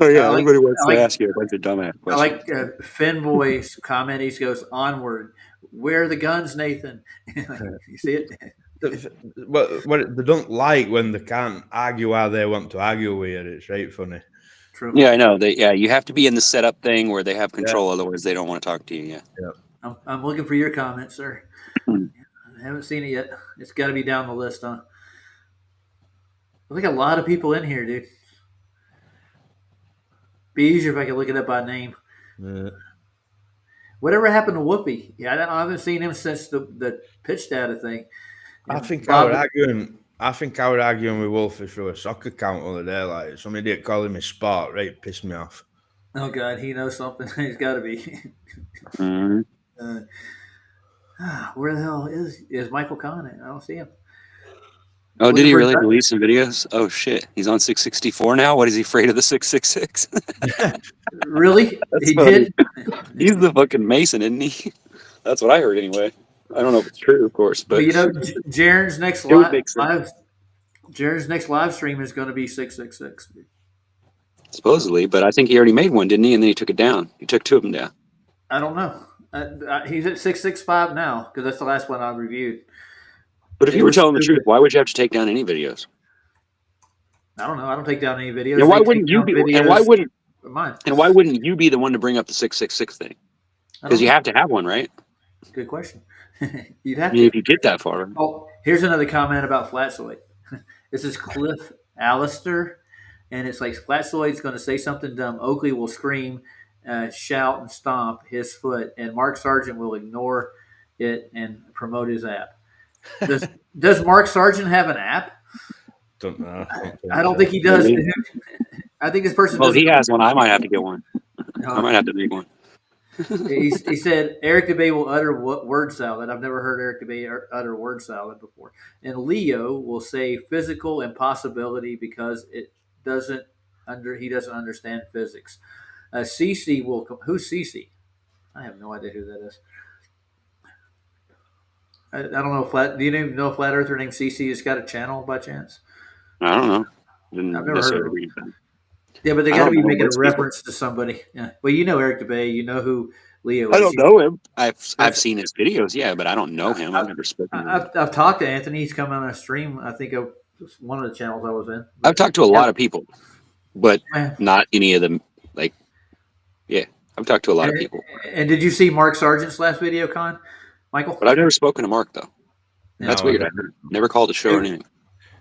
Oh yeah, I like- everybody wants I like- to ask you a bunch of dumbass I questions. like Finboy's comment. He goes, onward. Where are the guns, Nathan? You see it? What they don't like when they can't argue how they want to argue with you. It's right funny. True. Yeah, I know. You have to be in the setup thing where they have control, otherwise they don't want to talk to you. Yeah. I'm looking for your comment, sir. I haven't seen it yet. It's got to be down the list, huh? I think a lot of people in here, dude. Be easier if I could look it up by name. Yeah. Whatever happened to Whoopi? Yeah, I haven't seen him since the pitch data thing. I think I was arguing with Wolfie through a soccer account the other day. Like, some idiot calling me Spot, right? Pissed me off. Oh God, he knows something. He's got to be. Mhm. Where the hell is Michael Kahn at? I don't see him. Oh, Looking did he for really a- delete some videos? Oh shit, he's on 664 now. What is he afraid of the 666? Really? That's He funny. did? He's the fucking Mason, isn't he? That's what I heard anyway. I don't know if it's true, of course, but But you know, Jaren's next It would make sense. Jaren's next live stream is going to be 666. supposedly. But I think he already made one, didn't he? And then he took it down. He took two of them down. I don't know. He's at 665 now because that's the last one I reviewed. But if It you were was telling the stupid. truth, why would you have to take down any videos? I don't know. I don't take down any videos. And why They take wouldn't you down be? videos And why wouldn't? of mine? And why wouldn't you be the one to bring up the 666 thing? I don't Because you know. have to have one, right? Good question. You'd have I mean, if to. you get that far. Oh, here's another comment about Flatsoid. This is Cliff Allister, and it's like Flatsoid's going to say something dumb. Oakley will scream, shout, and stomp his foot, and Mark Sargent will ignore it and promote his app. Does Mark Sargent have an app? Don't know. I don't think he does. Really? I think this person. Well, if doesn't- he has one, I might have to get one. I No. might have to make one. he said Eric DeBay will utter word salad. I've never heard Eric DeBay utter word salad before. And Leo will say physical impossibility because he doesn't understand physics. Cece will. Who's Cece? I have no idea who that is. I don't know. Do you even know a flat earther named Cece has got a channel by chance? I don't know. Didn't I've never necessarily heard of read that. Yeah, but they I got to don't be know making most a people. reference to somebody. Yeah. Well, you know Eric DeBay. You know who Leo is. I don't know him. I've seen his videos, yeah, but I don't know him. I've never spoken to him. I've talked to Anthony. He's come on a stream. I think of one of the channels I was in. I've talked to a lot of people, but Yeah. not any of them. Like, yeah, I've talked to a lot of people, And did you see Mark Sargent's last video, Con? Michael? but I've never spoken to Mark though. Yeah. That's weird. I never called the show or anything.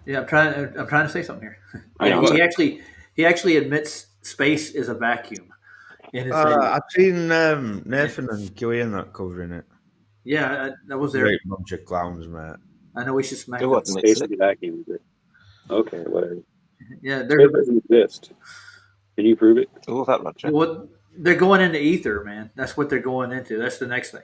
Yeah, I'm trying to say something here. I know. He actually admits space is a vacuum in his video. I've seen Nathan and Kiwi and that covering it. Yeah, that was there. Great bunch of clowns, mate. I know we should smack Who them. admits Space it? is a vacuum. Okay, whatever. Yeah, Space doesn't exist. Can you prove it? Who was that, Roger? what they're going into ether, man. That's what they're going into. That's the next thing.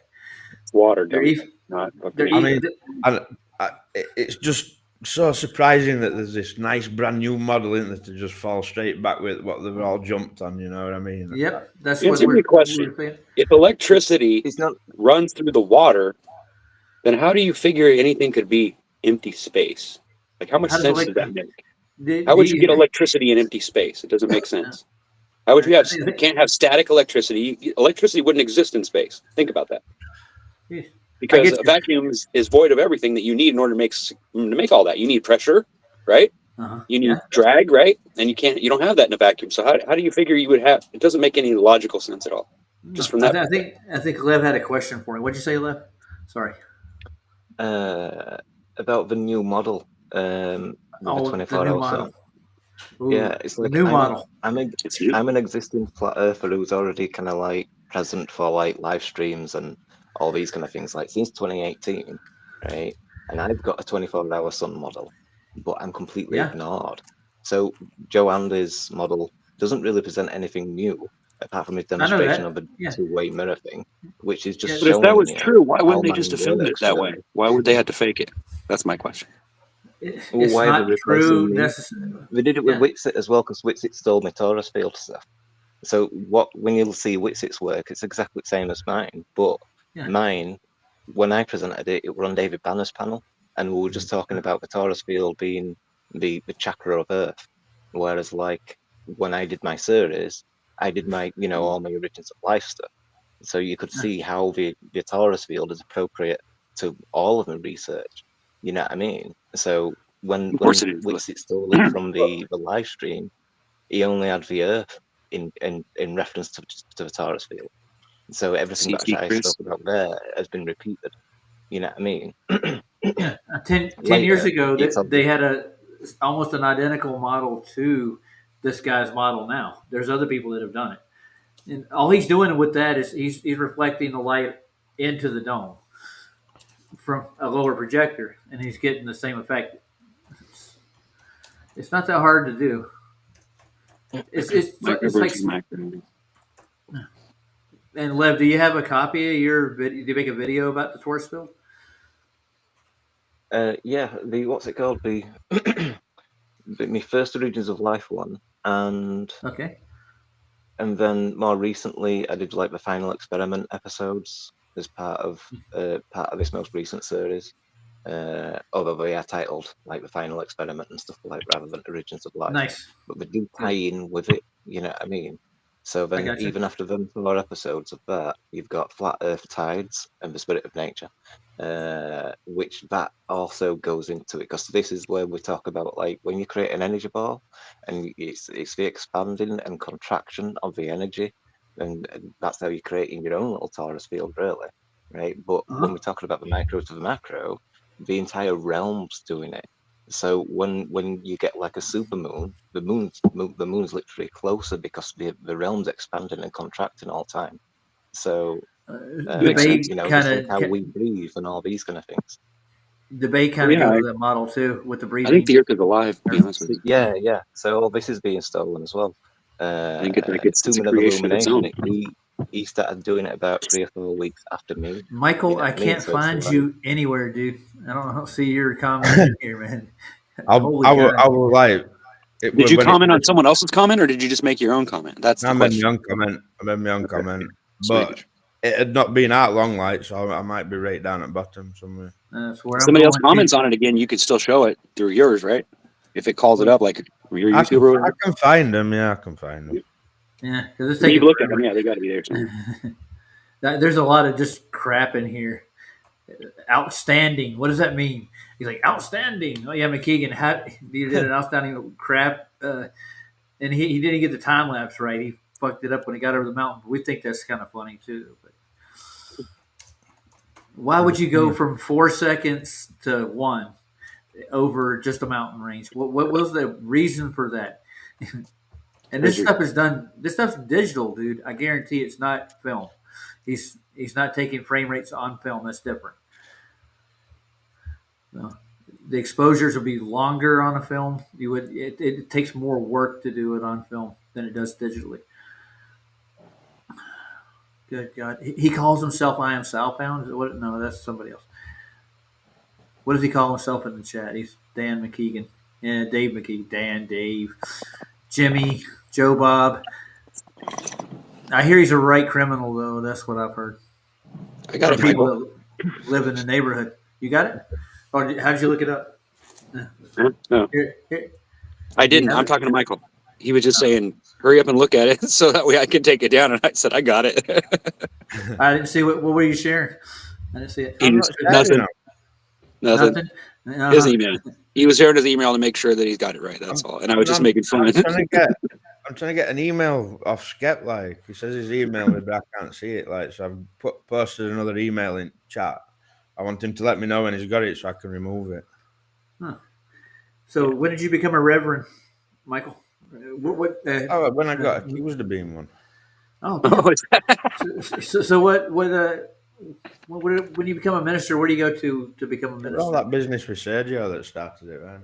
It's water, They're dummy, eth- not they're fucking. I mean, eth- it's just so surprising that there's this nice brand new model in there to just fall straight back with what they've all jumped on. You know what I mean? Yep, that's what Answer me we're a question. we're saying. If electricity It's not. runs through the water, then how do you figure anything could be empty space? Like, how much How does sense elect- does that make? The- How would you the- get electricity in empty space? It doesn't make sense. How would you have? You can't have static electricity. Electricity wouldn't exist in space. Think about that. I Because get a you. vacuum is void of everything that you need in order to make all that. You need pressure, right? Uh-huh. You need Yeah. drag, right? And you don't have that in a vacuum. So how do you figure you would have? It doesn't make any logical sense at all. Just from that. I think Lev had a question for me. What'd you say, Lev? Sorry. About the new model. With the 24 new hour model. sun. Ooh, Yeah, it's the like new model. It's you. I'm an existing flat earther who's already kind of like present for like live streams and all these kind of things like since 2018, right? And I've got a 24-hour sun model, but I'm completely Yeah. ignored. So Joe Andy's model doesn't really present anything new apart from his demonstration that. of a Yeah. two-way mirror thing, which is just Yeah. But if showing that was you true, why how wouldn't they just mine have filmed it works, that really. way? Why would they have to fake it? That's my question. It's Why not they're true replacing me? necessarily. They did it with Yeah. Witsit as well because Witsit stole my torus field stuff. So when you'll see Witsit's work, it's exactly the same as mine. But Yeah. mine, when I presented it, it were on David Banner's panel, and we were just talking about the torus field being the chakra of Earth. Whereas like when I did my series, I did my all my origins of life stuff. So you could see how the torus field is appropriate to all of the research. You know what I mean? So when Of course it is. Witsit stole it from the live stream, he only had the Earth in reference to the torus field. So everything that CC I Chris. spoke about there has been repeated. You know what I mean? Yeah. 10 Later, years ago, it's they had almost an identical model to this guy's model now. There's other people that have done it. And all he's doing with that is he's reflecting the light into the dome from a lower projector, and he's getting the same effect. It's not that hard to do. It's like Versus macro. And Lev, do you have a copy of your video? Do you make a video about the torus field? Yeah, the what's it called? The my first Origins of Life one, and Okay. then more recently I did like the final experiment episodes as part of this most recent series. Although they are titled like the final experiment and stuff like rather than Origins of Life. Nice. But they do tie in with it, you know what I mean? So then gotcha. even after them 4 episodes of that, you've got Flat Earth Tides and the Spirit of Nature, which that also goes into it, because this is where we talk about like when you create an energy ball and it's the expanding and contraction of the energy, and that's how you're creating your own little torus field, really, right? But when we're talking about the micro to the macro, the entire realm's doing it. So when you get like a supermoon, the moon's literally closer because the realm's expanding and contracting all the time. So Debate just like how we breathe and all these kind of things. Debate kind of goes to that model too with the I breathing. think the Earth is alive, to be honest with you. Yeah. So all this is being stolen as well. I think it's Tomb a of creation of its own. Illumination. He started doing it about 3 or 4 weeks after me. Michael, You know I what I mean? can't So it's find like- you anywhere, dude. I don't see your comment in here, man. I Holy will God. like. Did you comment on someone else's comment, or did you just make your own comment? That's the I made question. my own comment. I made my own comment, Just but making sure. it had not been out long, like, so I might be right down at bottom somewhere. That's where If I'm somebody else going. comments on it again, you could still show it through yours, right? If it calls it up like your I YouTube or can, I whatever. can find them. Yeah, I can find them. Yeah, because it's You've taking looked at forever. them, yeah, they got to be there somewhere. There's a lot of just crap in here. Outstanding. What does that mean? He's like, outstanding. Oh yeah, McKeegan, he did an outstanding crap, and he didn't get the time lapse right. He fucked it up when he got over the mountain. We think that's kind of funny too. But why would you go from 4 seconds to 1? over just a mountain range. What was the reason for that? And this Richard. stuff is done. This stuff's digital, dude. I guarantee it's not film. He's not taking frame rates on film. That's different. So, the exposures will be longer on a film. It takes more work to do it on film than it does digitally. Good God, he calls himself "I am Southbound." What? No, that's somebody else. What does he call himself in the chat? He's Dan McKeegan. Yeah, Dave McKeegan. Dan, Dave, Jimmy, Joe Bob. I hear he's a right criminal, though. That's what I've heard. I got it, From people Michael. that live in the neighborhood. You got it? Or how did you look it up? No, Here. I didn't. have I'm it? talking to Michael. He was just saying, "Hurry up and look at it, so that way I can take it down." And I said, "I got it." I didn't see what were you sharing? I didn't see it. He was- nothing. Nothing. Uh-huh. His email. He was sharing his email to make sure that he's got it right. That's all. And I was just making fun. I'm trying to get an email off Skep. Like he says his email, but I can't see it. Like so, I've posted another email in chat. I want him to let me know when he's got it so I can remove it. Huh. So when did you become a reverend, Michael? Oh, when I got accused of being one. Oh, Oh, is so what? When you become a minister, where do you go to become a minister? All that business with Sergio that started it, right?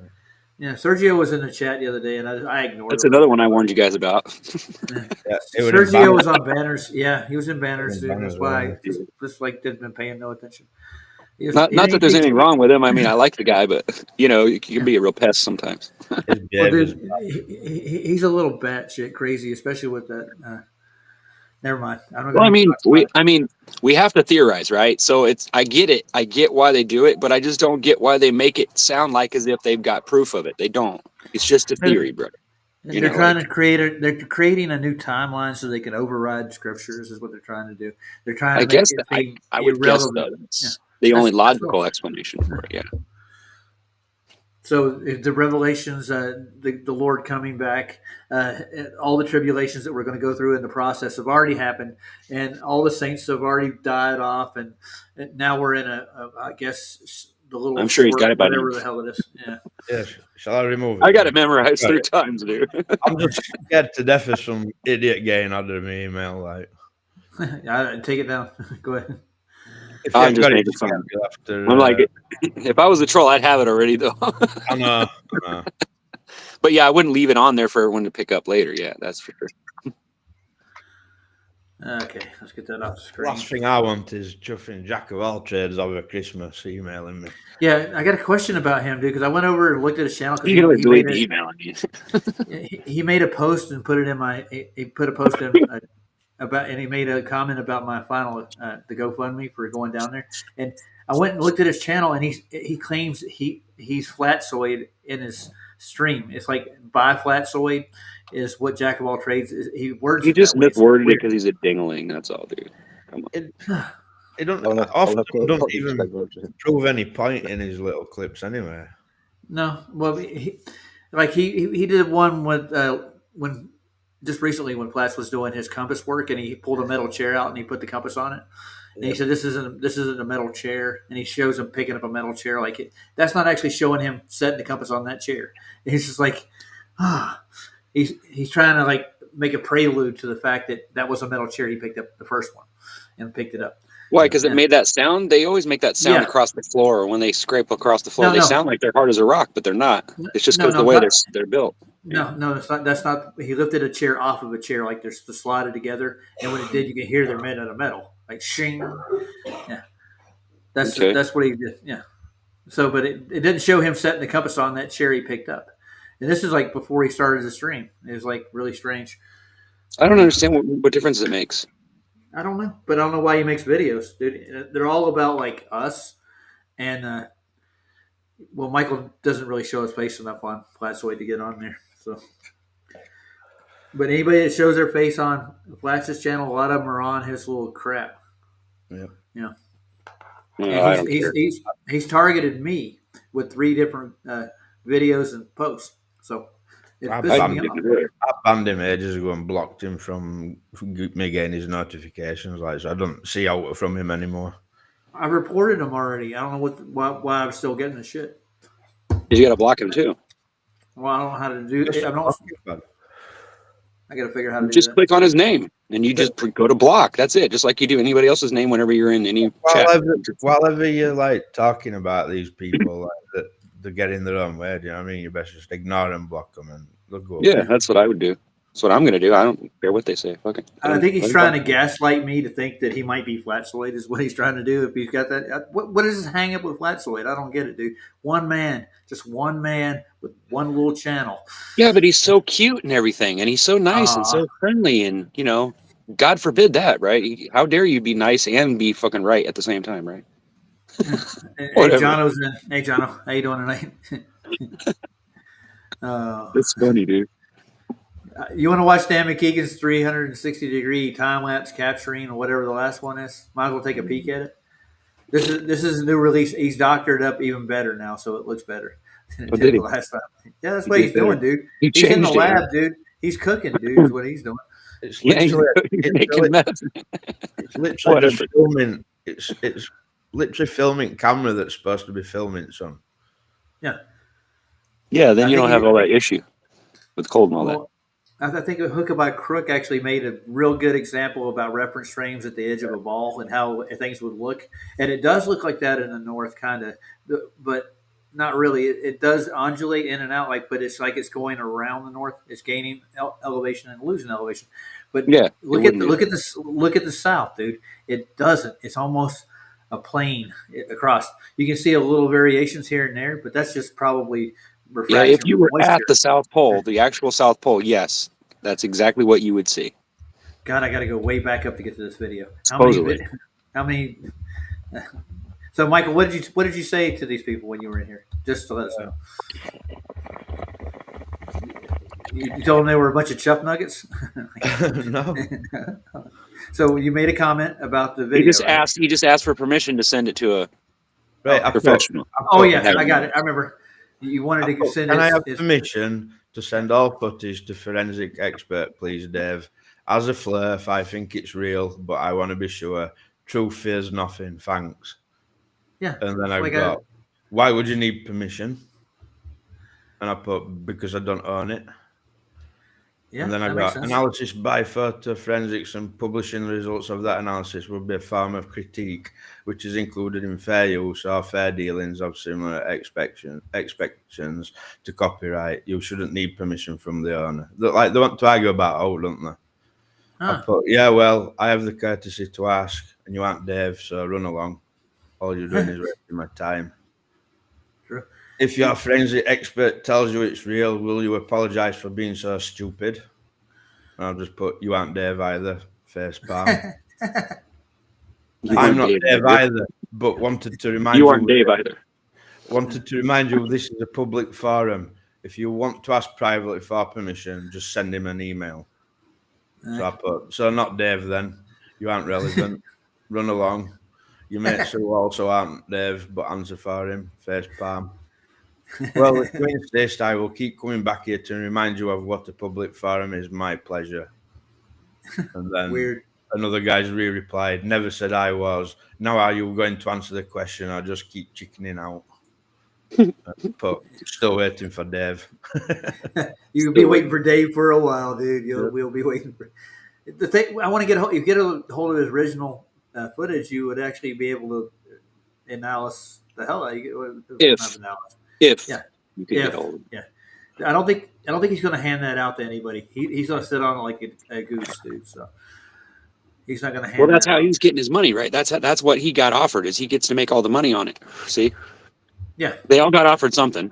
Yeah, Sergio was in the chat the other day, and I ignored That's it. another one I warned you guys about. Yeah, Sergio was on banners. Yeah, he was in banners. He was in Dude. That's Banners, why I just like didn't been paying no attention. Not that there's anything wrong with him. I mean, I like the guy, but you know, you can be a real pest sometimes. His Well, behavior's dude, he's a little batshit crazy, especially with that. Never mind. Well, I mean, we have to theorize, right? So I get it. I get why they do it, but I just don't get why they make it sound like as if they've got proof of it. They don't. It's just a theory, brother. They're trying to create they're creating a new timeline so they can override scriptures. Is what they're trying to do. They're trying to. I guess I would guess that's the only logical explanation for it. Yeah. So the revelations, the Lord coming back, all the tribulations that we're going to go through in the process have already happened, and all the saints have already died off, and now we're in I guess the little. I'm sure he's got it by now. Whatever the hell it is. Yeah. Yes. Shall I remove it? I got it memorized 3 times, dude. I'm just scared to death of some idiot getting under my email. Like, Take it down. Go ahead. if I'm you've just got it, making fun. you'll have to, I'm like, if I was a troll, I'd have it already, though. I know. But yeah, I wouldn't leave it on there for everyone to pick up later. Yeah, that's for sure. Okay, let's get that off the screen. Last thing I want is chuffing Jack of all trades over Christmas emailing me. Yeah, I got a question about him, dude, because I went over and looked at his channel. You can delete the email. I mean. He made a post and put it in my. He put a post in about, and he made a comment about my final the GoFundMe for going down there. And I went and looked at his channel, and he claims he's flatsoid in his stream. It's like buy flatsoid is what Jack of all trades is. He just misworded it because he's a dingling. That's all, dude. Come on. It don't even prove any point in his little clips anyway. No, well, he did one with when just recently when Platts was doing his compass work, and he pulled a metal chair out and he put the compass on it, and he said this isn't a metal chair, and he shows him picking up a metal chair that's not actually showing him setting the compass on that chair. And he's just like, he's trying to like make a prelude to the fact that was a metal chair he picked up the first one and picked it up. Why? Because it made that sound. They always make that sound across the floor. When they scrape across the floor, they sound like they're hard as a rock, but they're not. It's just because the way they're built. No, that's not. That's not. He lifted a chair off of a chair, like they're slotted together, and when it did, you could hear they're made out of metal, like shing. Yeah, that's what he did. Yeah. So, but it didn't show him setting the compass on that chair he picked up, and this is like before he started the stream. It was like really strange. I don't understand what difference it makes. I don't know, but I don't know why he makes videos, dude. They're all about like us, and Michael doesn't really show his face enough on Flatsoid to get on there. So, but anybody that shows their face on Flat's channel, a lot of them are on his little crap. Yeah. Yeah. He's targeted me with 3 different videos and posts. So. I banned him ages ago and blocked him from me getting his notifications. Like, so I don't see out from him anymore. I reported him already. I don't know why I'm still getting the shit. You got to block him too. Well, I don't know how to do. I don't. I got to figure out how to do Just that. click on his name and you just go to block. That's it. Just like you do anybody else's name whenever you're in any chat. While you're like talking about these people like that, they're getting their own way. Do you know what I mean? You best just ignore them, block them, and they'll go. Yeah, that's what I would do. That's what I'm going to do. I don't care what they say. Fuck it. I think he's trying to gaslight me to think that he might be flatsoid is what he's trying to do. If he's got that, what is his hang up with flatsoid? I don't get it, dude. One man, just one man with one little channel. Yeah, but he's so cute and everything, and he's so nice and so friendly, and God forbid that, right? How dare you be nice and be fucking right at the same time, right? Hey, Jono's in. Hey, Jono, how you doing tonight? It's funny, dude. You want to watch Dan McKeegan's 360-degree time-lapse capturing or whatever the last one is? Might as well take a peek at it. This is a new release. He's doctored up even better now, so it looks better than it did the last time. Yeah, that's what he's doing, dude. He's in the lab, dude. He's cooking, dude, is what he's doing. It's literally, it's literally just filming. It's literally filming camera that's supposed to be filming some. Yeah. Yeah, then you don't have all that issue with cold and all that. I think Hook by Crook actually made a real good example about reference frames at the edge of a ball and how things would look. And it does look like that in the north, kind of, but not really. It does undulate in and out, but it's like it's going around the north. It's gaining elevation and losing elevation. But yeah, look at the south, dude. It doesn't. It's almost a plane across. You can see a little variations here and there, but that's just probably refraction. Yeah, if you were at the South Pole, the actual South Pole, yes, that's exactly what you would see. God, I got to go way back up to get to this video. Supposedly. How many? So, Michael, what did you say to these people when you were in here? Just to let us know. You told them they were a bunch of chuff nuggets? No. So you made a comment about the video. He just asked for permission to send it to a professional. Yeah, I got it. I remember. You wanted to send it. Can I have permission to send all footage to forensic expert, please, Dave? As a flirt, I think it's real, but I want to be sure. Truth fears nothing. Thanks. Yeah. And then I got, why would you need permission? And I put, because I don't own it. Yeah, and then I got analysis by photo forensics and publishing the results of that analysis will be a form of critique, which is included in fair use or fair dealings of similar expectations to copyright. You shouldn't need permission from the owner. They want to argue about don't they? I put, yeah, well, I have the courtesy to ask, and you aren't Dave, so run along. All you're doing is wasting my time. True. If your forensic expert tells you it's real, will you apologize for being so stupid? And I'll just put, you aren't Dave either, face palm. I'm not Dave either, but wanted to remind you. You aren't Dave either. Wanted to remind you this is a public forum. If you want to ask privately for permission, just send him an email. So I put, so not Dave then. You aren't relevant. Run along. Your mates who also aren't Dave, but answer for him. Face palm. Well, if you insist, I will keep coming back here to remind you of what a public forum is. My pleasure. And then another guy's replied, never said I was. Now are you going to answer the question or just keep chickening out? But still waiting for Dave. You'll be waiting for Dave for a while, dude. We'll be waiting for the thing. I want to get a hold of his original footage. You would actually be able to analyze the hell out of you. If you could get hold of it. Yeah. I don't think he's going to hand that out to anybody. He's going to sit on like a goose, dude. So he's not going to hand. Well, that's that how out. he's getting his money, right? That's what he got offered. Is he gets to make all the money on it? See. Yeah, they all got offered something.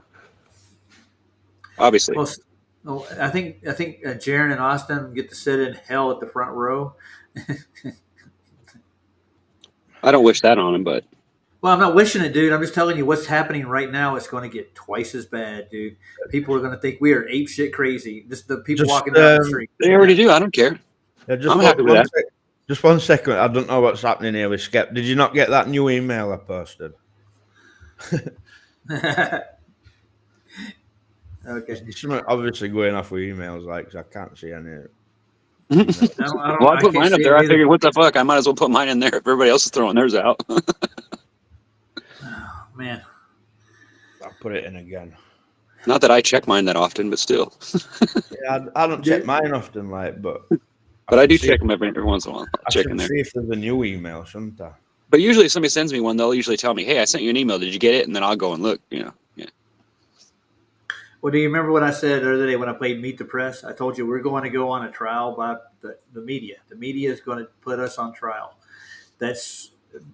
Obviously. Well, I think Jaron and Austin get to sit in hell at the front row. I don't wish that on him, but. Well, I'm not wishing it, dude. I'm just telling you what's happening right now. It's going to get twice as bad, dude. People are going to think we are ape shit crazy. Just the people walking down the street. They already do. I don't care. Yeah, I'm happy with that. Just 1 second. I don't know what's happening here with Skep. Did you not get that new email I posted? Okay. It's obviously going off with emails, like, 'cause I can't see any. Well, I put mine up there. I figured, what the fuck? I might as well put mine in there if everybody else is throwing theirs out. Oh, man. I'll put it in again. Not that I check mine that often, but still. Yeah, I don't check mine often, like, but But I should do see check if- them every once in a while. I'll I check should in there. see if there's a new email, shouldn't I? But usually, if somebody sends me one, they'll usually tell me, "Hey, I sent you an email. Did you get it?" And then I'll go and look. Yeah. Well, do you remember what I said the other day when I played Meet the Press? I told you we're going to go on a trial by the media. The media is going to put us on trial.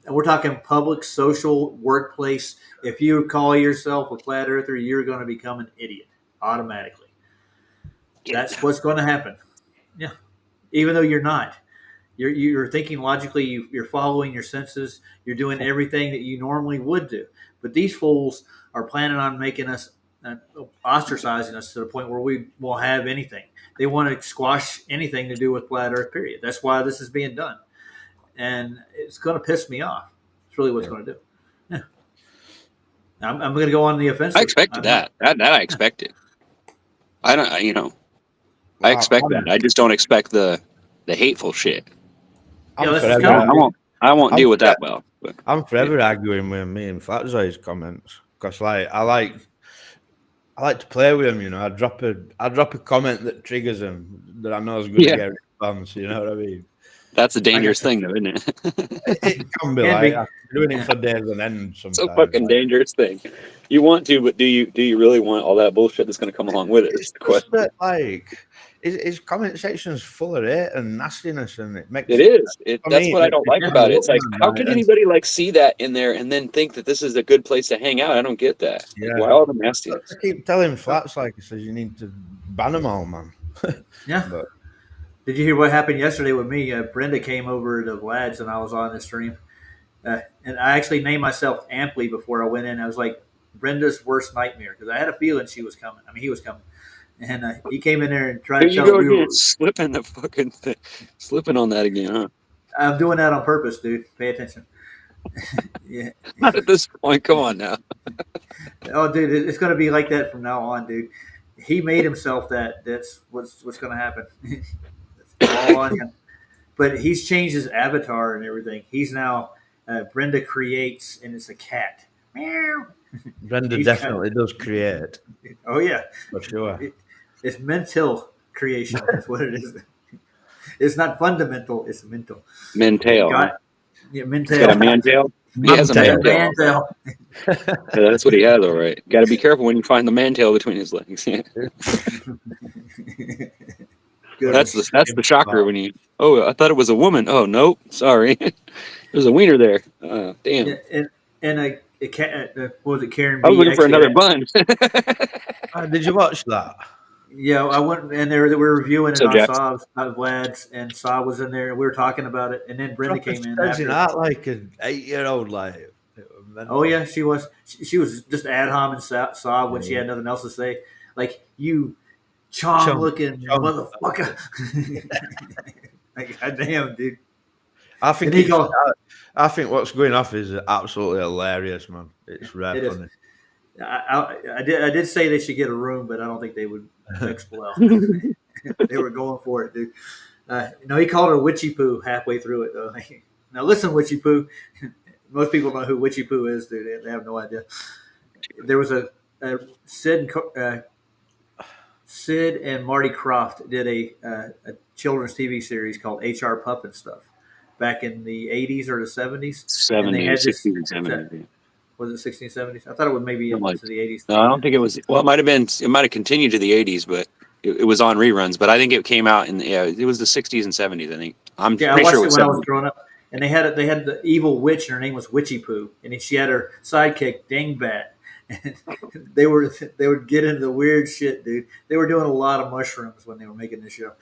We're talking public, social, workplace. If you call yourself a flat earther, you're going to become an idiot automatically. That's what's going to happen. Yeah, even though you're not. You're thinking logically. You're following your senses. You're doing everything that you normally would do. But these fools are planning on making us ostracizing us to the point where we won't have anything. They want to squash anything to do with flat Earth. Period. That's why this is being done, and it's going to piss me off. It's really what's going to do. Yeah, I'm going to go on the offensive. I expected that. That I expected. I don't. I expect that. I just don't expect the hateful shit. I'm this is forever, kind I won't I'm deal with that forever- well. But I'm forever arguing with me and Flatzoy's comments because, like, I like to play with him. I drop a comment that triggers him that I know is going to get a response. You know what I mean? that's a dangerous thing, though, isn't it? It can be Can like be. I'm doing it for days on end. Sometimes It's a fucking dangerous thing. You want to, but do you really want all that bullshit that's going to come along with it? It's Is the just question. that, like, his comment section's full of hate and nastiness, and it makes It is. for That's me, what I don't like it's about it. It's like, overwhelming, how like, can and- anybody see that in there and then think that this is a good place to hang out? I don't get that. Like, Yeah. why all the nastiness? I keep telling Flats, like, he says, you need to ban them all, man. Yeah. But Did you hear what happened yesterday with me? Brenda came over to Vlad's and I was on the stream. And I actually named myself Amply before I went in. I was like, Brenda's worst nightmare because I had a feeling she was coming. I mean, he was coming. And he came in there and tried Here to you tell go me we again, were. slipping the fucking thing, slipping on that again, huh? I'm doing that on purpose, dude. Pay attention. Yeah. Not at this point. Come on now. Oh, dude, it's going to be like that from now on, dude. He made himself that. That's what's going to happen. It's all on him. But he's changed his avatar and everything. He's now Brenda creates, and it's a cat. Meow. Brenda He's definitely does create, Oh yeah, for sure. it's mental creation. That's what it is. It's not fundamental. It's mental. Mantail. Huh? Yeah, He's got a mental. mantail. He has a Mantail. mantail. Mantail. Yeah, that's what he has, all right. Got to be careful when you find the mantail between his legs. Good. That's the shocker when you. Oh, I thought it was a woman. Oh nope, sorry. There's a wiener there. Damn. Yeah, and a cat. What was it, Karen? I was B looking for actually another had- bun. Did you watch that? Yeah, I went and they were reviewing it So on Jackson. Saab's, Vlad's, and Saab was in there, and we were talking about it, and then Brenda came in. Stretching After. out like an 8-year-old, like. Oh yeah, she was. She was just ad homing Saab when she had nothing else to say. Like, you chong looking motherfucker. Like, goddamn, dude. I think And he goes- I think what's going off is absolutely hilarious, man. It's rare It is. funny. I did say they should get a room, but I don't think they would explode. They were going for it, dude. He called her Witchy Poo halfway through it, though. Now listen, Witchy Poo. Most people know who Witchy Poo is, dude. They have no idea. There was a Sid and Marty Krofft did a children's TV series called HR Pup and Stuff back in the 80s or the 70s. 70s, 60s, and 70s. Was it 16, 70s? I thought it was maybe into the 80s. No, I don't think it was. Well, it might have been. It might have continued to the 80s, but it was on reruns. But I think it came out it was the 60s and 70s. I think. I pretty watched sure it it was when I was 70s. growing up, and they had the evil witch, and her name was Witchy Poo, and she had her sidekick Dingbat, and they would get into the weird shit, dude. They were doing a lot of mushrooms when they were making this show.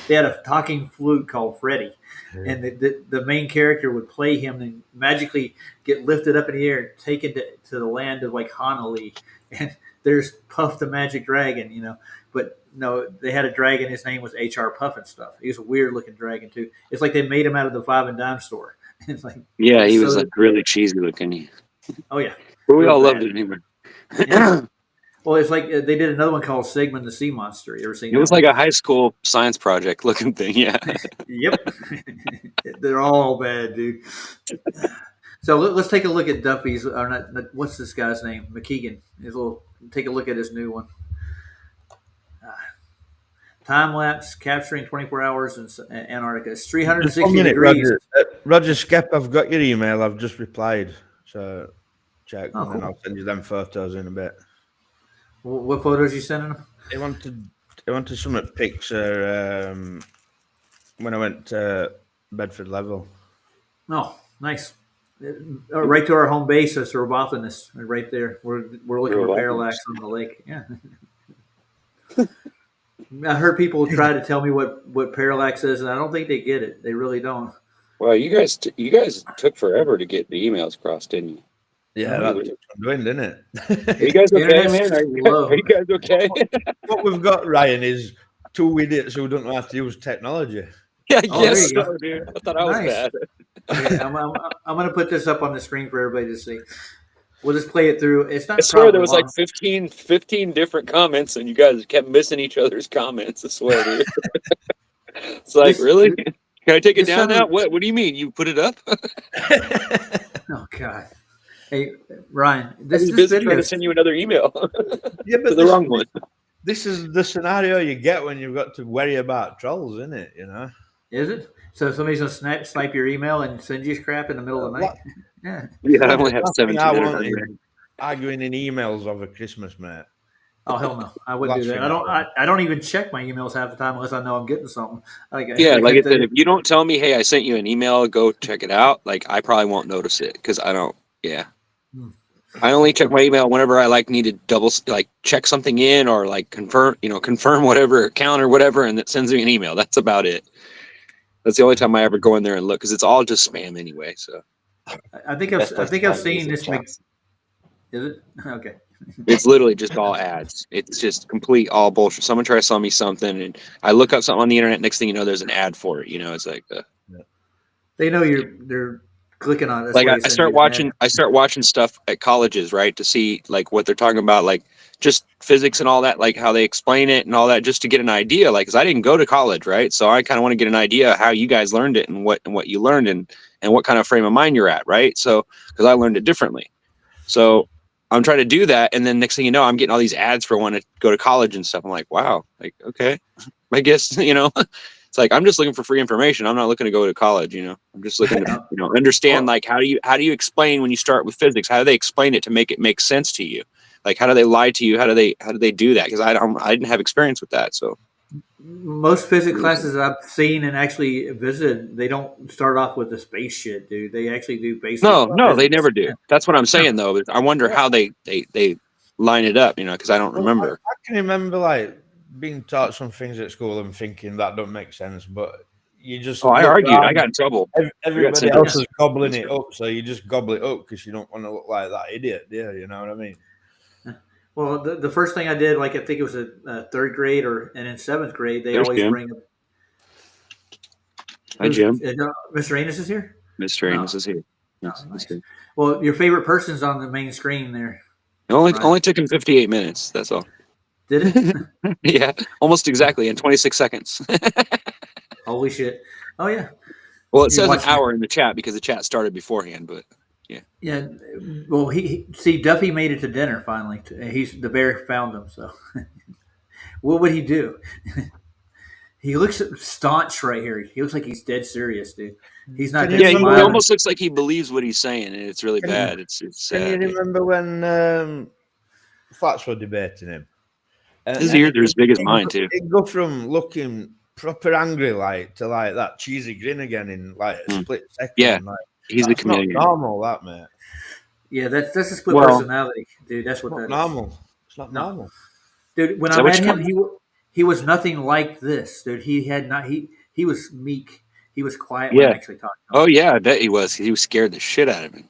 They had a talking flute called Freddy, and the main character would play him and magically get lifted up in the air and taken to the land of like Honolulu, and there's Puff the Magic Dragon, But no, they had a dragon. His name was HR Puff and Stuff. He was a weird looking dragon too. It's like they made him out of the 5 and dime store. It's like, Yeah, he was so- like really cheesy looking. Oh yeah. But we Real all bad. loved it anyway. Yeah. Well, it's like they did another one called Sigmund the Sea Monster. You ever seen It that was one? like a high school science project looking thing. Yeah. Yep. They're all bad, dude. So let's take a look at Duffy's. Or not, what's this guy's name? McKeegan. His little. Take a look at his new one. Time lapse capturing 24 hours in Antarctica. It's Just 360 1 minute, degrees. Roger. Roger Skep, I've got your email. I've just replied. So check, Oh, and then cool. I'll send you them photos in a bit. What photos you sending them? They wanted some at picture when I went to Bedford Level. Oh, nice. Right to our home base. That's Robothemus, right there. We're looking for parallax on the lake. Yeah. I heard people try to tell me what parallax is, and I don't think they get it. They really don't. Well, you guys took forever to get the emails across, didn't you? Yeah, that took some doing, didn't it? Are you guys okay, Internet's man? Are you guys okay? What we've got, Ryan, is two idiots who don't know how to use technology. Yeah, Oh, yes, there you so, dude. I thought I was Nice. bad. Yeah, I'm going to put this up on the screen for everybody to see. We'll just play it through. It's not. I swear there was probably like 15 different comments, and you guys kept missing each other's comments. I swear, dude. It's like, This- really? Can I take it this down now? sounded- What do you mean? You put it up? Oh God. Hey Ryan, I this was busy video. trying to send you another email Yeah, to but the wrong one. this is the scenario you get when you've got to worry about trolls, isn't it? You know. Is it? So somebody's gonna snipe your email and send you crap in the middle of the night? Yeah. Yeah, I only have Last thing 17 I minutes. want anyway. is arguing in emails over Christmas, mate. Oh hell no, I wouldn't do Last that. thing I don't even check my emails half the time unless I know I'm getting something. Yeah, like I said, if you don't tell me, hey, I sent you an email, go check it out. Like I probably won't notice it because I don't. Yeah, I only check my email whenever I need to double check something in or confirm whatever account or whatever, and it sends me an email. That's about it. That's the only time I ever go in there and look because it's all just spam anyway. So I think I've seen this. Is it okay? it's literally just all ads. It's just complete all bullshit. Someone tries to sell me something, and I look up something on the internet. Next thing you know, there's an ad for it. It's like They know they're clicking on it. That's like why I they send start you an watching. ad. I start watching stuff at colleges, right, to see what they're talking about, just physics and all that, how they explain it and all that, just to get an idea. Because I didn't go to college, right? So I kind of want to get an idea how you guys learned it and what you learned and what kind of frame of mind you're at, right? So because I learned it differently, so I'm trying to do that, and then next thing you know, I'm getting all these ads for wanting to go to college and stuff. I'm like, wow, okay, I guess it's like I'm just looking for free information. I'm not looking to go to college. I'm just looking to understand how do you explain when you start with physics? How do they explain it to make it make sense to you? How do they lie to you? How do they do that? Because I didn't have experience with that. So most physics classes I've seen and actually visited, they don't start off with the space shit, dude. They actually do basic. no, they physics. never do. That's what I'm saying though. But I wonder how they line it up. Because I don't remember. I can remember being taught some things at school and thinking that don't make sense, but you just I argued. I got in trouble. Everybody else is gobbling it up, so you just gobble it up because you don't want to look like that idiot, do you? You know what I mean? Well, the first thing I did, I think it was a third grade and in seventh grade, they always Jim. bring up. Hi, Jim. Mr. Anus is here? Mr. Anus is here. Yes, nice. here. Well, your favorite person's on the main screen there. It only took him 58 minutes. That's all. Did it? Yeah, almost exactly in 26 seconds. Holy shit! Oh yeah. Well, it says an hour in the chat because the chat started beforehand, but yeah. Yeah. Well, see, Duffy made it to dinner finally. The bear found him. So, what would he do? He looks staunch right here. He looks like he's dead serious, dude. He's not. Yeah, he almost looks like he believes what he's saying, and it's really bad. It's sad. Can you remember when Flats were debating him? His ears are as big as mine too. He'd go from looking proper angry to that cheesy grin again in a split second. Yeah, he's a chameleon. Not normal, that mate. Yeah, that's a split personality, dude. That's what that normal. is. It's not normal, dude. When I met him, he was nothing like this, dude. He was meek. He was quiet when I actually talked to him. Oh yeah, I bet he was. He was scared the shit out of me.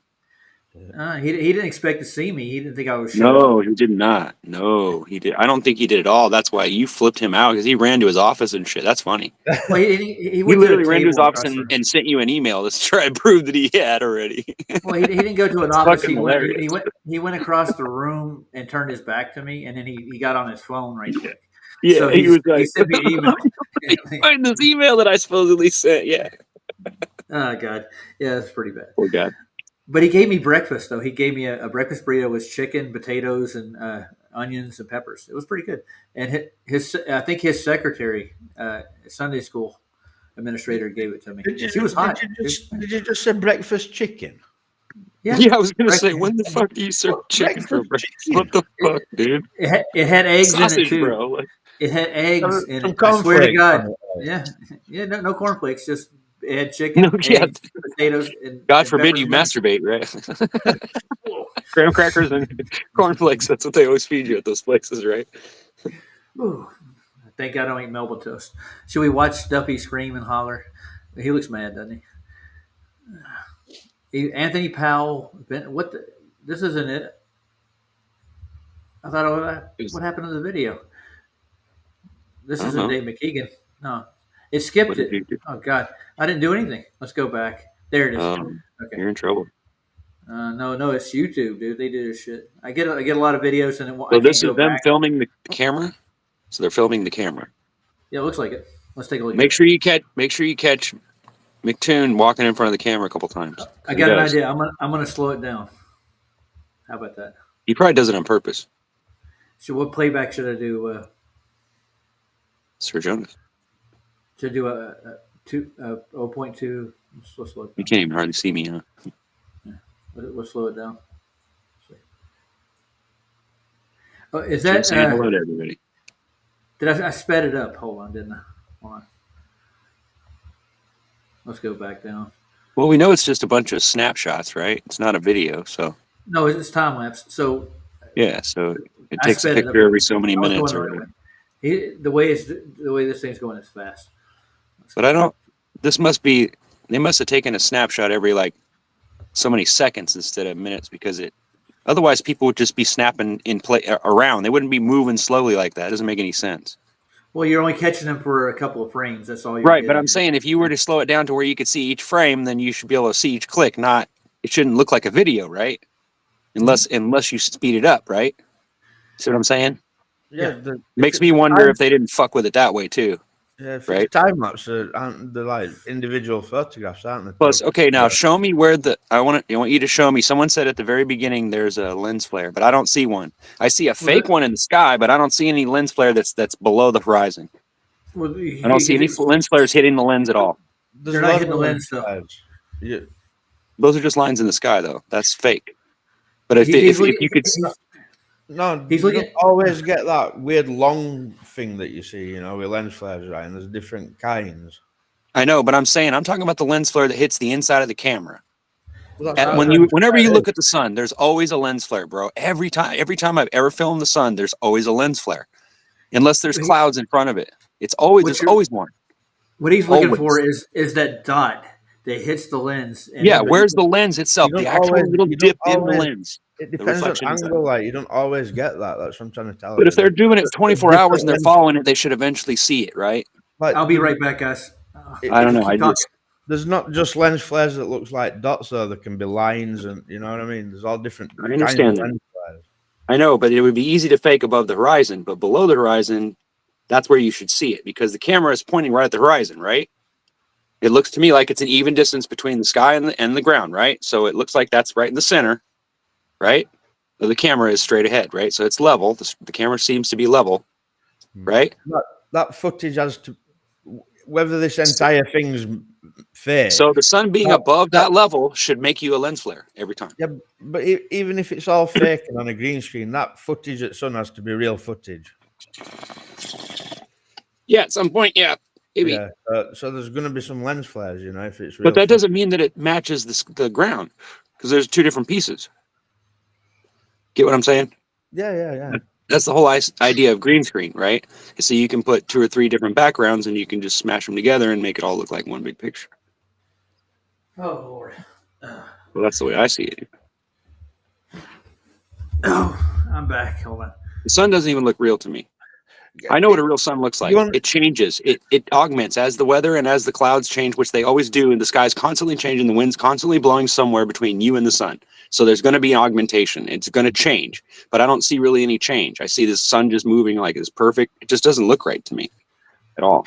He didn't expect to see me. He didn't think I was. No, he did not. No, he did. I don't think he did at all. That's why you flipped him out because he ran to his office and shit. That's funny. Well, he literally ran to his office and sent you an email to try to prove that he had already. Well, he didn't go to an office. He went across the room and turned his back to me, and then he got on his phone right quick. Yeah, so he was like, he sent me an email. Find this email that I supposedly sent. Yeah. Oh God, yeah, that's pretty bad. Poor guy. But he gave me breakfast though. He gave me a breakfast burrito with chicken, potatoes, and onions and peppers. It was pretty good. And his I think his secretary, Sunday school administrator, gave it to me. She was hot. Did you just say breakfast chicken? Yeah, Yeah, I was gonna say, breakfast. when the fuck do you serve What, chicken for breakfast breakfast? What the fuck, dude? It had eggs in it Sausage, too. bro. Like, It had eggs in Some it. I swear to cornflakes God. on it. Yeah. No cornflakes. Just it had no, chicken, yeah. eggs, potatoes, and God and forbid peppers you and onions. masturbate, right? Graham crackers and cornflakes. That's what they always feed you at those places, right? Ooh, thank God I don't eat Melba toast. Should we watch Stuffy scream and holler? He looks mad, doesn't Anthony Powell. What? This isn't it. I thought, what happened to the video? This I don't isn't know. Dave McKeegan. No, it skipped What did you it. do? Oh God, I didn't do anything. Let's go back. There it is. Okay. You're in trouble. No, it's YouTube, dude. They do this shit. I get a lot of videos, and I So can't this go is them back. filming the camera. So they're filming the camera. Yeah, it looks like it. Let's take a look. Make sure you catch McToon walking in front of the camera a couple times. I got an idea. I'm gonna slow it down. How about that? He probably does it on purpose. So what playback should I do? Sir Jonas. Should I do a 0.2? Let's slow it You down. can't even hardly see me, huh? Let's slow it down. Oh, is Should that? say hello to everybody. Did I sped it up? Hold on, didn't I? Hold on. Let's go back down. Well, we know it's just a bunch of snapshots, right? It's not a video, so No, it's time lapse. So yeah. So it I takes a sped it picture up. every so many I was minutes going or the right whatever. way. The way this thing's going is fast. But I don't. This must be. They must have taken a snapshot every like so many seconds instead of minutes because it. Otherwise, people would just be snapping in play around. They wouldn't be moving slowly like that. It doesn't make any sense. Well, you're only catching them for a couple of frames. That's all you're Right, but getting. I'm saying if you were to slow it down to where you could see each frame, then you should be able to see each click. Not it shouldn't look like a video, right? Unless you speed it up, right? See what I'm saying? Yeah. Makes me wonder if they didn't fuck with it that way too. Yeah, if right? it's time lapse, aren't they like individual photographs, aren't they? Plus, okay, now show me where I want you to show me. Someone said at the very beginning there's a lens flare, but I don't see one. I see a fake one in the sky, but I don't see any lens flare that's below the horizon. Well, I don't see any lens flares hitting the lens at all. They're not hitting the lens though. Yeah. Those are just lines in the sky, though. That's fake. But if you could, no, he's you looking. don't always get that weird long thing that you see, you know, with lens flares, right? And there's different kinds. I know, but I'm talking about the lens flare that hits the inside of the camera. Well, Whenever you look at the sun, there's always a lens flare, bro. Every time I've ever filmed the sun, there's always a lens flare, unless there's clouds in front of it. There's always one. What he's looking for is that dot that hits the lens. And yeah, where's the lens itself? The actual little dip in the lens. It depends on angle. Like you don't always get that. That's what I'm trying to tell you. But if they're doing it 24 hours and they're following it, they should eventually see it, right? Like, I'll be right back, guys. I don't know. There's not just lens flares that looks like dots, though. There can be lines, and you know what I mean. There's all different. I understand that. Lens flares. I know, but it would be easy to fake above the horizon. But below the horizon, that's where you should see it because the camera is pointing right at the horizon, right? It looks to me like it's an even distance between the sky and the ground, right? So it looks like that's right in the center, right? So the camera is straight ahead, right? So it's level. The camera seems to be level, right? That footage has to, whether this entire thing's fake. So the sun being above that level should make you a lens flare every time. Yeah, but even if it's all fake and on a green screen, that footage at sun has to be real footage. Yeah, at some point, yeah. Maybe. Yeah, so there's going to be some lens flares, you know, if it's real. But that doesn't mean that it matches the ground because there's two different pieces. Get what I'm saying? Yeah. That's the whole idea of green screen, right? So you can put 2 or 3 different backgrounds and you can just smash them together and make it all look like one big picture. Oh, Lord. Well, that's the way I see it. Oh, I'm back. Hold on. The sun doesn't even look real to me. I know what a real sun looks like. It changes. It augments as the weather and as the clouds change, which they always do, and the sky's constantly changing, the wind's constantly blowing somewhere between you and the sun. So there's going to be an augmentation. It's going to change, but I don't see really any change. I see the sun just moving like it's perfect. It just doesn't look right to me at all.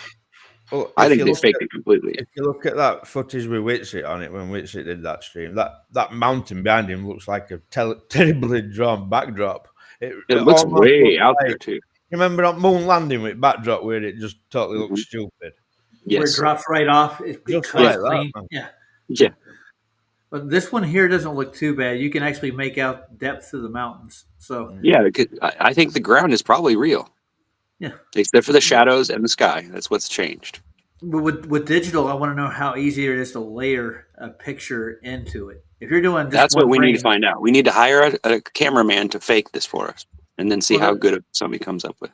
Well, I if think you they look faked it completely. if you look at that footage with Witsit on it when Witsit did that stream, that mountain behind him looks like a terribly drawn backdrop. It It looks almost way looks out like, there too. you remember on Moon Landing with backdrop where it just totally Mhm. looks stupid. Where it Yes. drops right off. It Just cuts like that, clean. man. Yeah. Yeah. But this one here doesn't look too bad. You can actually make out depth of the mountains. So Yeah. I think the ground is probably real, yeah. except for the shadows and the sky. That's what's changed. But with digital, I want to know how easy it is to layer a picture into it. If you're doing just That's what one we need to frame, find out. We need to hire a cameraman to fake this for us, and then see Well, how that- good somebody comes up with.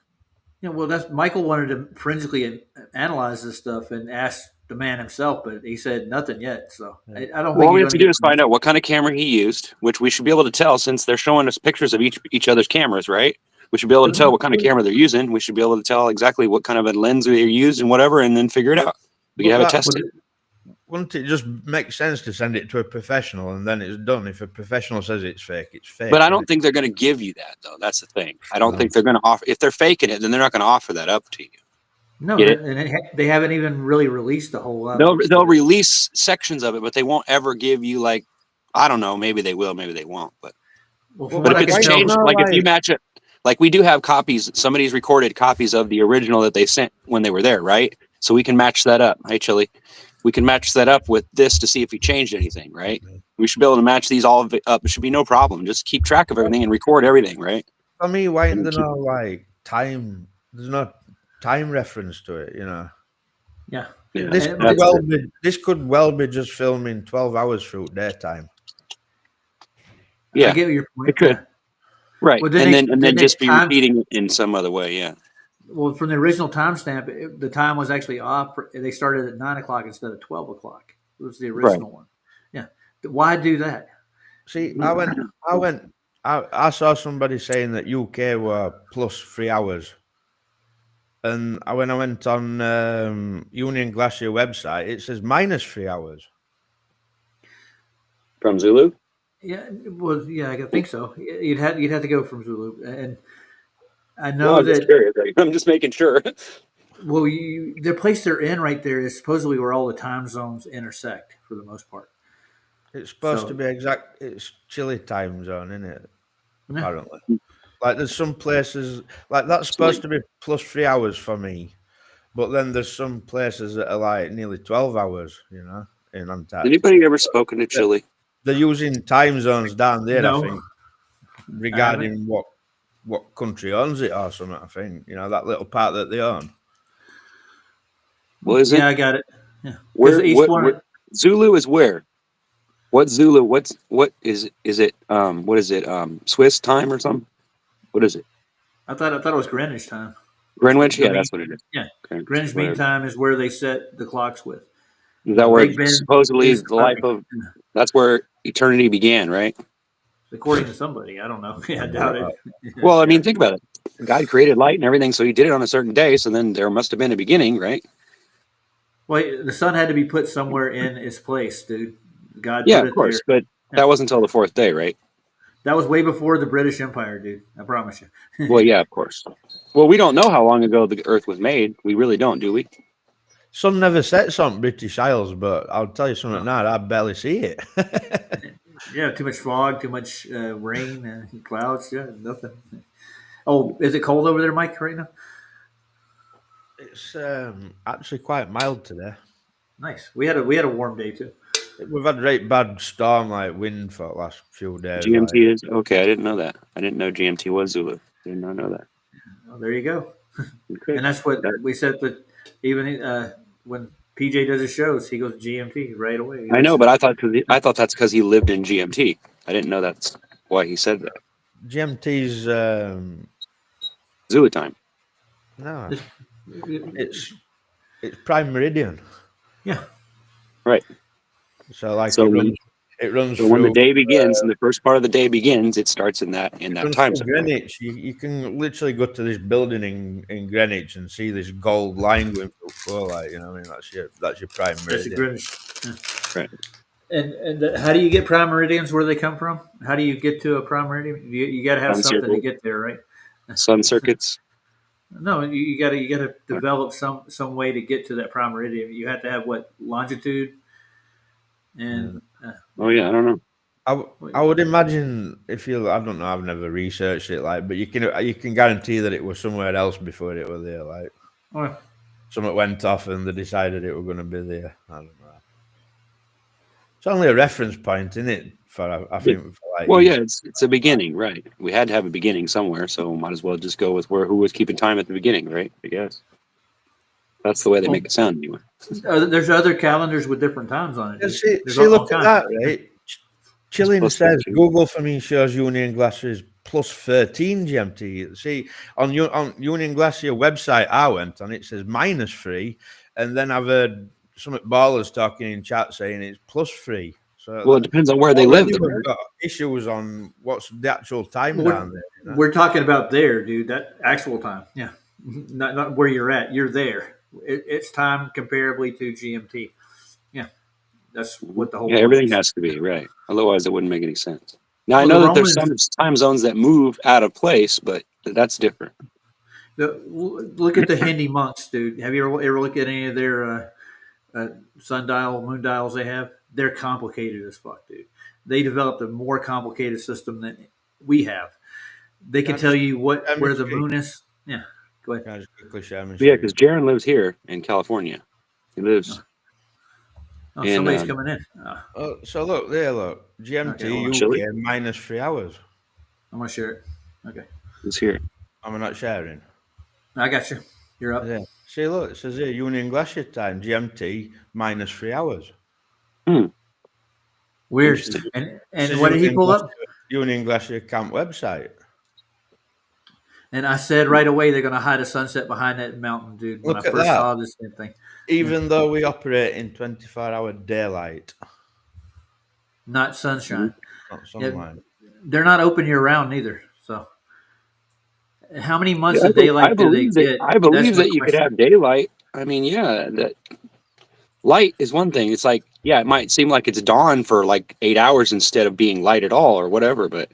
well, that's Michael wanted to forensically analyze this stuff and ask the man himself, but he said nothing yet. So I don't Well, think all we you're have going to do get is find out what kind of camera he used, which we should be able to tell since they're showing us pictures of each other's cameras, right? We should be able to tell what kind of camera they're using. We should be able to tell exactly what kind of a lens they used and whatever, and then figure it out. We can have it tested. Wouldn't it just make sense to send it to a professional and then it's done? If a professional says it's fake, it's fake. But I don't think they're going to give you that, though. That's the thing. I don't think they're going to offer. If they're faking it, then they're not going to offer that up to you. No, Get it? and they haven't even really released the whole lot. They'll release sections of it, but they won't ever give you like, I don't know. Maybe they will, maybe they won't. But Well, from but what if I it's can tell, changed, like if you match it, like we do have copies. Somebody's recorded copies of the original that they sent when they were there, right? So we can match that up. Hey, Chili, we can match that up with this to see if he changed anything, right? We should be able to match these all up. It should be no problem. Just keep track of everything and record everything, right? For me, why And isn't then there no like time? There's no time reference to it, you know. yeah. Yeah, This And- could well be just filming 12 hours through daytime. Yeah, I get your point. it could. Yeah. Right, Well, and then they just be time- repeating it in some other way. Yeah. Well, from the original timestamp, the time was actually off. They started at 9 o'clock instead of 12 o'clock. It was the original one. Yeah. Why do that? See, I saw somebody saying that UK were plus 3 hours. And when I went on Union Glacier website, it says minus 3 hours. From Zulu. Yeah. Well, yeah, I think so. You'd have to go from Zulu, and I know Well, I'm just that. curious. I'm just making sure. Well, the place they're in right there is supposedly where all the time zones intersect for the most part. It's supposed to be exact. It's Chile time zone, isn't it? Yeah. Apparently. Like there's some places like that's supposed to be plus 3 hours for me, but then there's some places that are like nearly 12 hours, you know, in Antarctica. Anybody ever spoken to Chile? They're using time zones down there, No. I think, regarding what country owns it or something. I think, you know, that little part that they own. Well, is it? Yeah, I got it. Yeah. Where, Each one. where Zulu is where? What Zulu? What is it? What is it? Swiss time or something? What is it? I thought it was Greenwich time. Greenwich? Yeah, that's what it is. Yeah. Greenwich Mean Time is where they set the clocks with. Is that where Big Ben supposedly is the life of? That's where eternity began, right? According to somebody, I don't know. Yeah, I doubt it. Well, I mean, think about it. God created light and everything, so He did it on a certain day. So then there must have been a beginning, right? Well, the sun had to be put somewhere in its place, dude. God Yeah, put of course, it there. but that wasn't until the fourth day, right? That was way before the British Empire, dude. I promise you. Well, yeah, of course. Well, we don't know how long ago the Earth was made. We really don't, do we? Sun never sets on British Isles, but I'll tell you something now, I barely see it. Yeah, too much fog, too much rain, clouds. Yeah, nothing. Oh, is it cold over there, Mike, right now? It's actually quite mild today. Nice. We had a warm day too. We've had a great bad storm, like wind for the last few days. GMT is okay. I didn't know that. I didn't know GMT was Zulu. Did not know that. Well, there you go. Okay. And that's what we said. That even when PJ does his shows, he goes GMT right away. I know, but I thought that's because he lived in GMT. I didn't know that's why he said that. GMT's Zulu time. no, it's prime meridian. Yeah. Right. So like So it runs So through, when the day begins, and the first part of the day begins, it starts in that runs time through zone. Greenwich. You can literally go to this building in Greenwich and see this gold line going through floor, like, you know what I mean? That's your prime That's the meridian. Greenwich. Yeah. Right. And how do you get prime meridians? Where do they come from? How do you get to a prime meridian? You got to have Sun something circle. to get there, right? Sun circuits. No, you gotta develop some way to get to that prime meridian. You have to have what longitude and Oh yeah, I don't know. I would imagine if you, I don't know, I've never researched it, like, but you can guarantee that it was somewhere else before it was there, like oh, something went off and they decided it were going to be there. I don't know. It's only a reference point, isn't it? For I think, for like Well, yeah, it's a beginning, right? We had to have a beginning somewhere, so might as well just go with who was keeping time at the beginning, right? I guess that's the way they well, make it sound anyway. there's other calendars with different times on it. Yeah, Dude. see, There's see, all look at kinds. that, right? Chilling Plus says 13. Google for me shows Union Glacier plus 13 GMT. See, on Union Glacier website I went on, it says -3, and then I've heard some ballers talking in chat saying it's +3. So Well, it depends on where they live, already though. we've got issues on what's the actual time We're, down there. You know? we're talking about there, dude. That actual time, yeah, not where you're at. You're there. It's time comparably to GMT. Yeah, that's what the whole Yeah, point everything is. has to be right. Otherwise, it wouldn't make any sense. Now, I Well, the know that there's Romans some time zones that move out of place, but that's different. look at the Hindi monks, dude. Have you ever looked at any of their sundial, moon dials they have? They're complicated as fuck, dude. They developed a more complicated system than we have. They can tell you where the moon is. Yeah, go ahead. Can I just quickly share my Yeah, screen? because Jaron lives here in California. He lives Oh, in somebody's coming in. Oh, so look there, look GMT Okay, hold on. UK Chile. -3 hours. I'm gonna share it. Okay, He's here. I'm not sharing. I got you. You're up. Yeah. See, look, it says here Union Glacier time, GMT -3 hours. Weird. Interesting. And This is what did he pull up? Union Glacier Camp website. And I said right away they're gonna hide a sunset behind that mountain, dude. When Look I at first that. saw this damn thing, Even though we operate in 24-hour daylight, not sunshine. not sunlight. They're not open year round neither. So, how many months Yeah, of daylight do they get? I believe That's my that you could question. have daylight. I mean, yeah, that light is one thing. It's like, yeah, it might seem like it's dawn for like 8 hours instead of being light at all or whatever, but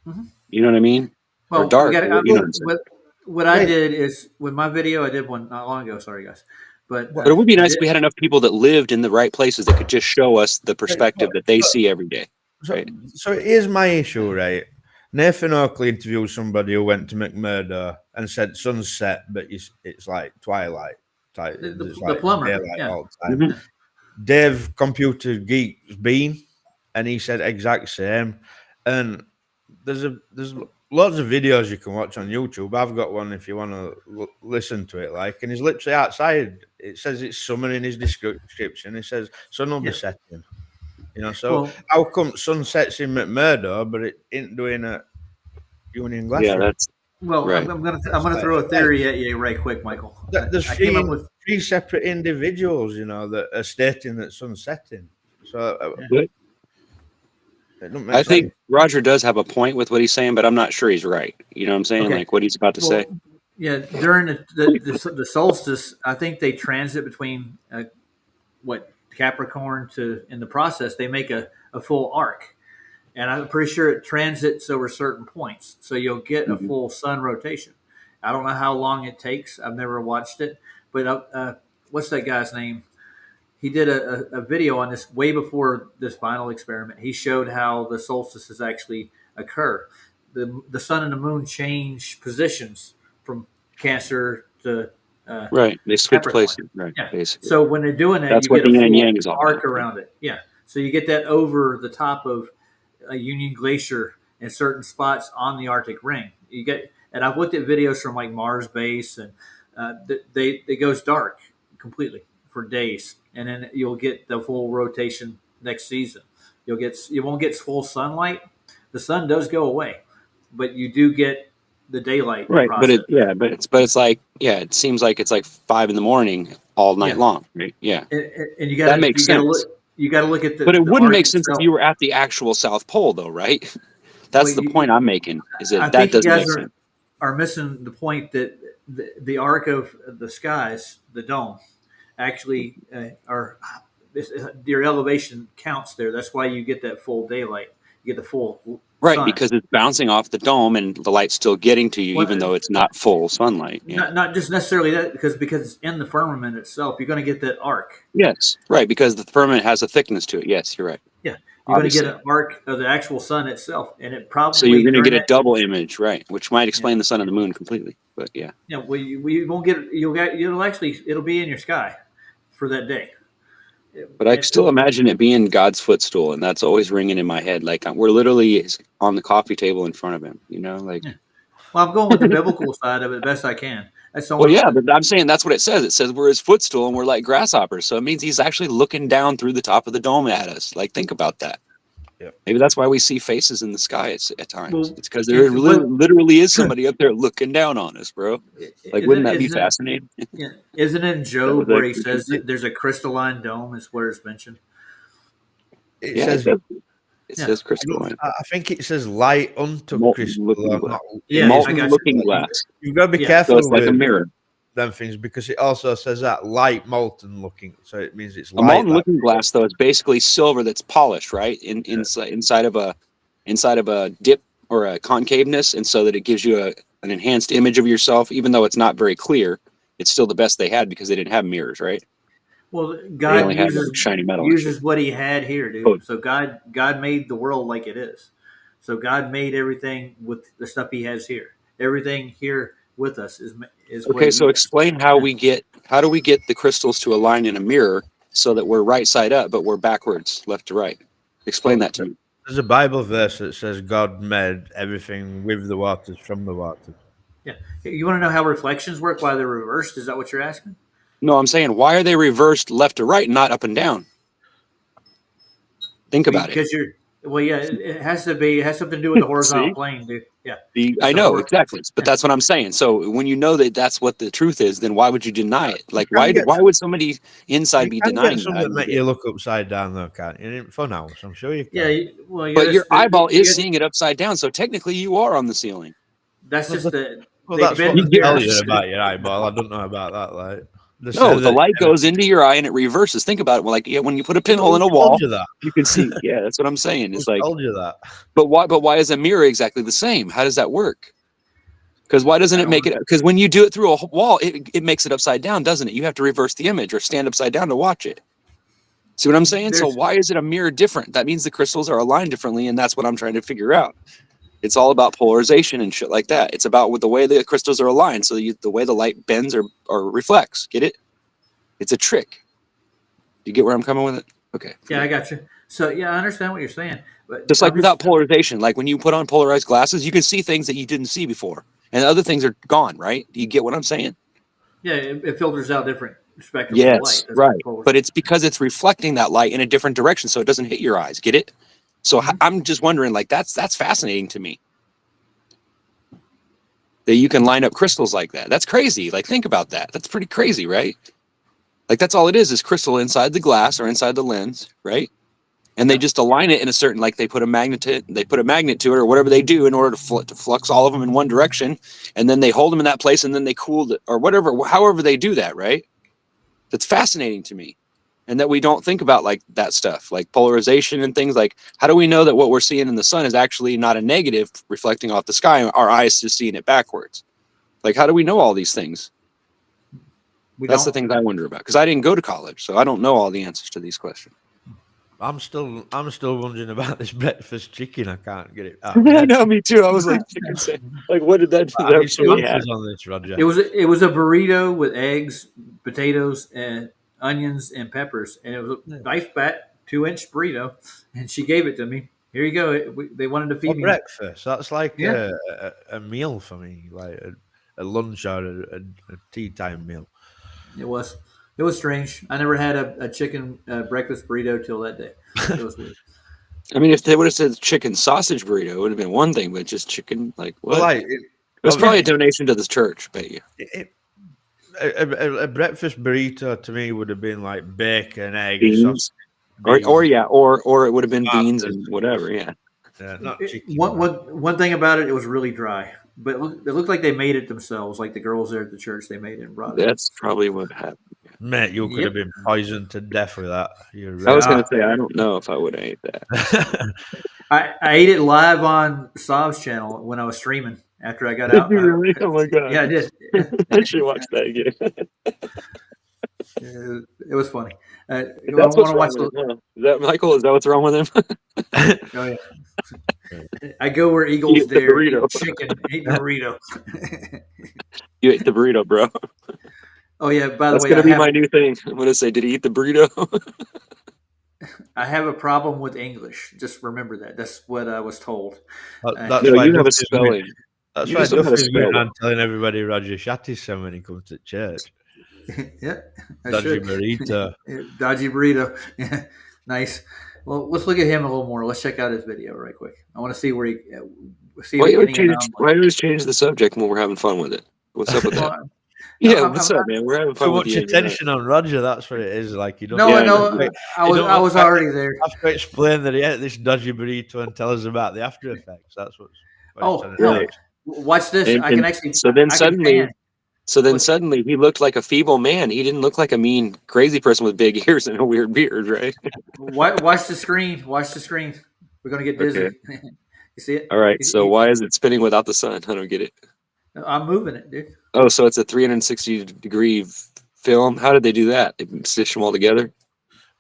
Mhm. you know what I mean? Or Well, dark. we got. You know what I'm saying? What I did is with my video, I did one not long ago. Sorry, guys, but But it would be I nice did- if we had enough people that lived in the right places that could just show us the perspective that they see every day. So, Right. so here's my issue, right? Nathan Oakley interviewed somebody who went to McMurdo and said sunset, but it's like twilight. It's the plumber, daylight yeah. all the time. Mhm. Dave, computer geek's been, and he said exact same. And there's lots of videos you can watch on YouTube. I've got one if you want to listen to it. Like, and he's literally outside. It says it's summer in his description. It says sun will be setting. You know, so Well, how come sunsets in McMurdo, but it ain't doing a Union Glacier? Yeah, that's well, right. I'm gonna throw a theory at you right quick, Michael. There's I came up with three separate individuals, you know, that are stating that sun's setting. So But it don't make I sense. think Roger does have a point with what he's saying, but I'm not sure he's right. You know what I'm saying? Okay. Like what he's about to say. Yeah, during the solstice, I think they transit between what Capricorn to in the process they make a full arc, and I'm pretty sure it transits over certain points, so you'll get a Mhm. full sun rotation. I don't know how long it takes. I've never watched it, but what's that guy's name? He did a video on this way before this final experiment. He showed how the solstices actually occur. The sun and the moon change positions from Cancer to Right. They switch Capricorn. places. Right. Yeah. Basically. So when they're doing that, That's you what get a the yin and full yang is all arc about. around it. Yeah. So you get that over the top of a Union Glacier in certain spots on the Arctic Ring. You get, and I've looked at videos from like Mars Base, and it goes dark completely for days, and then you'll get the full rotation next season. You won't get full sunlight. The sun does go away, but you do get the daylight Right. process. But it's like, yeah, it seems like it's like 5 a.m. all night Yeah. long. Right? Yeah. And you got That makes sense. You got to look at the. But it the wouldn't arc make sense itself. if you were at the actual South Pole, though, right? That's Well, the point I'm making. Is I that think you doesn't guys make sense? are missing the point that the arc of the skies, the dome, actually your elevation counts there. That's why you get that full daylight. You get the full Right, sun. because it's bouncing off the dome and the light's still getting to you, Well, even though it's not full sunlight. Yeah. Not just necessarily that, because it's in the firmament itself. You're going to get that arc. Yes, right, because the firmament has a thickness to it. Yes, you're right. Yeah, you're going to get Obviously. an arc of the actual sun itself, and it So you're probably going to during get a that. double image, right? Which might explain the sun and the moon completely. But yeah. Yeah, well, we won't get. It'll be in your sky for that day. But I still imagine it being God's footstool, and that's always ringing in my head. Like we're literally on the coffee table in front of him, like. Yeah. Well, I'm going with the biblical side of it the best I can. That's the Well, only. yeah, but I'm saying that's what it says. It says we're his footstool and we're like grasshoppers. So it means he's actually looking down through the top of the dome at us. Like, think about that. Yep. Maybe that's why we see faces in the sky at times. Well, it's because there literally is somebody up there looking down on us, bro. Like, wouldn't that be fascinating? Yeah, isn't it in Job where he says that there's a crystalline dome? Is where it's mentioned. It Yeah, says it says crystalline. I think it says light unto Molten crystal. looking glass. Yeah, Molten I got looking you. glass. You've got to be Yeah, careful So it's like with a mirror. them things, because it also says that light molten looking, so it means it's A light. molten looking glass, though, is basically silver that's polished, right? Inside of a dip or a concaveness, and so that it gives you an enhanced image of yourself, even though it's not very clear. It's still the best they had because they didn't have mirrors, right? Well, They God only had uses like, shiny metal. and uses shit. what He had here, dude. Oh. So God made the world like it is. So God made everything with the stuff He has here. Everything here with us is what Okay, He so uses. explain how do we get the crystals to align in a mirror so that we're right side up, but we're backwards, left to right? Explain that to me. There's a Bible verse that says God made everything with the waters from the waters. Yeah. You want to know how reflections work? Why they're reversed? Is that what you're asking? No, I'm saying why are they reversed left to right, not up and down? Think about it. Because it has to be. It has something to do with the horizontal See? plane, dude. Yeah. I know exactly, but that's what I'm saying. So when you know that that's what the truth is, then why would you deny it? Like why would somebody inside be denying something that? that make you look upside down, though, can't you? In Funhouse, I'm sure you can. Yeah. Well, But your eyeball is seeing it upside down, so technically you are on the ceiling. That's just the. Well, they've that's been what they tell here. you about your eyeball. I don't know about that. Like, No, the light goes into your eye and it reverses. Think about it. Like when you put a pinhole in a wall, you can see. Yeah, that's what I'm saying. It's like, told you that. But why is a mirror exactly the same? How does that work? Because why doesn't it make it? Because when you do it through a wall, it makes it upside down, doesn't it? You have to reverse the image or stand upside down to watch it. See what I'm saying? So why is it a mirror different? That means the crystals are aligned differently, and that's what I'm trying to figure out. It's all about polarization and shit like that. It's about the way the crystals are aligned, so the way the light bends or reflects. Get it? It's a trick. You get where I'm coming with it? Okay. Yeah, I got you. So I understand what you're saying. But Just like without polarization, like when you put on polarized glasses, you can see things that you didn't see before, and other things are gone. Right? Do you get what I'm saying? Yeah, it filters out different spectrums Yes, of light. That's right. But it's because it's reflecting that light in a different direction, so it doesn't hit your eyes. Get it? So I'm just wondering, like that's fascinating to me. That you can line up crystals like that. That's crazy. Like think about that. That's pretty crazy, right? Like that's all it is crystal inside the glass or inside the lens, right? And they just align it in a certain, like they put a magnet to it or whatever they do in order to flux all of them in one direction, and then they hold them in that place, and then they cool it or whatever, however they do that, right? That's fascinating to me, and that we don't think about like that stuff, like polarization and things. Like, how do we know that what we're seeing in the sun is actually not a negative reflecting off the sky? Our eyes just seeing it backwards. Like, how do we know all these things? That's the things I wonder about, because I didn't go to college, so I don't know all the answers to these questions. I'm still wondering about this breakfast chicken. I can't get it out. I know, me too. I was like, like, what did that actually have? On this, Roger? It was a burrito with eggs, potatoes, and onions and peppers, and it was a nice fat 2-inch burrito. And she gave it to me. Here you go. They wanted to feed me breakfast. That's like a meal for me, like a lunch or a tea time meal. It was strange. I never had a chicken breakfast burrito till that day. It was weird. I mean, if they would have said chicken sausage burrito, it would have been one thing, but just chicken, like what? Well, like, it was probably a donation to the church, bet you. A breakfast burrito to me would have been like bacon, eggs, beans, or it would have been beans and whatever. Yeah, not chicken. One thing about it, it was really dry, but it looked like they made it themselves. Like the girls there at the church, they made it and brought it. That's probably what happened. Mate, you could have been poisoned to death with that. I was going to say, I don't know if I would have ate that. I ate it live on Sav's channel when I was streaming after I got Did out. you really? Oh my god! Yeah, I did. I should watch that again. It was funny. I That's want what's to watch wrong with him. Huh? Is that Michael? Is that what's wrong with him? Oh yeah. I go where You eagles ate the dare. burrito. Eat chicken. Eat the burrito. You ate the burrito, bro. Oh yeah. By the That's way, gonna be my new thing. I'm gonna say, did he eat the burrito? I have a problem with English. Just remember that. That's what I was told. That's No, why you have a Duffy's going- spelling. That's You why just know how to Duffy's spell going it. on telling everybody Roger Shatty's son when he comes to church. Yeah, I Dodgy should. burrito. Dodgy burrito. Yeah, nice. Well, let's look at him a little more. Let's check out his video right quick. I want to see where he see Why if you any change? anomaly. Why always change the subject when we're having fun with it? What's up with that? Well, Yeah, I'm- what's I'm- up, man? We're having Too fun with much you. attention on Roger. That's what it is. Like you don't. No, Yeah, I know. yeah. I You was don't I was have to- already there. have to explain that he ate this dodgy burrito and tell us about the after effects. That's what he's Oh, trying to hell. do. Right. Watch this. And- I can and actually. so then I can suddenly- pan. So then What- suddenly he looked like a feeble man. He didn't look like a mean, crazy person with big ears and a weird beard, right? Watch the screen. Watch the screen. We're gonna get dizzy. Okay. You see it? All right. So why is it spinning without the sun? I don't get it. I'm moving it, dude. Oh, so it's a 360-degree film. How did they do that? They stitched them all together.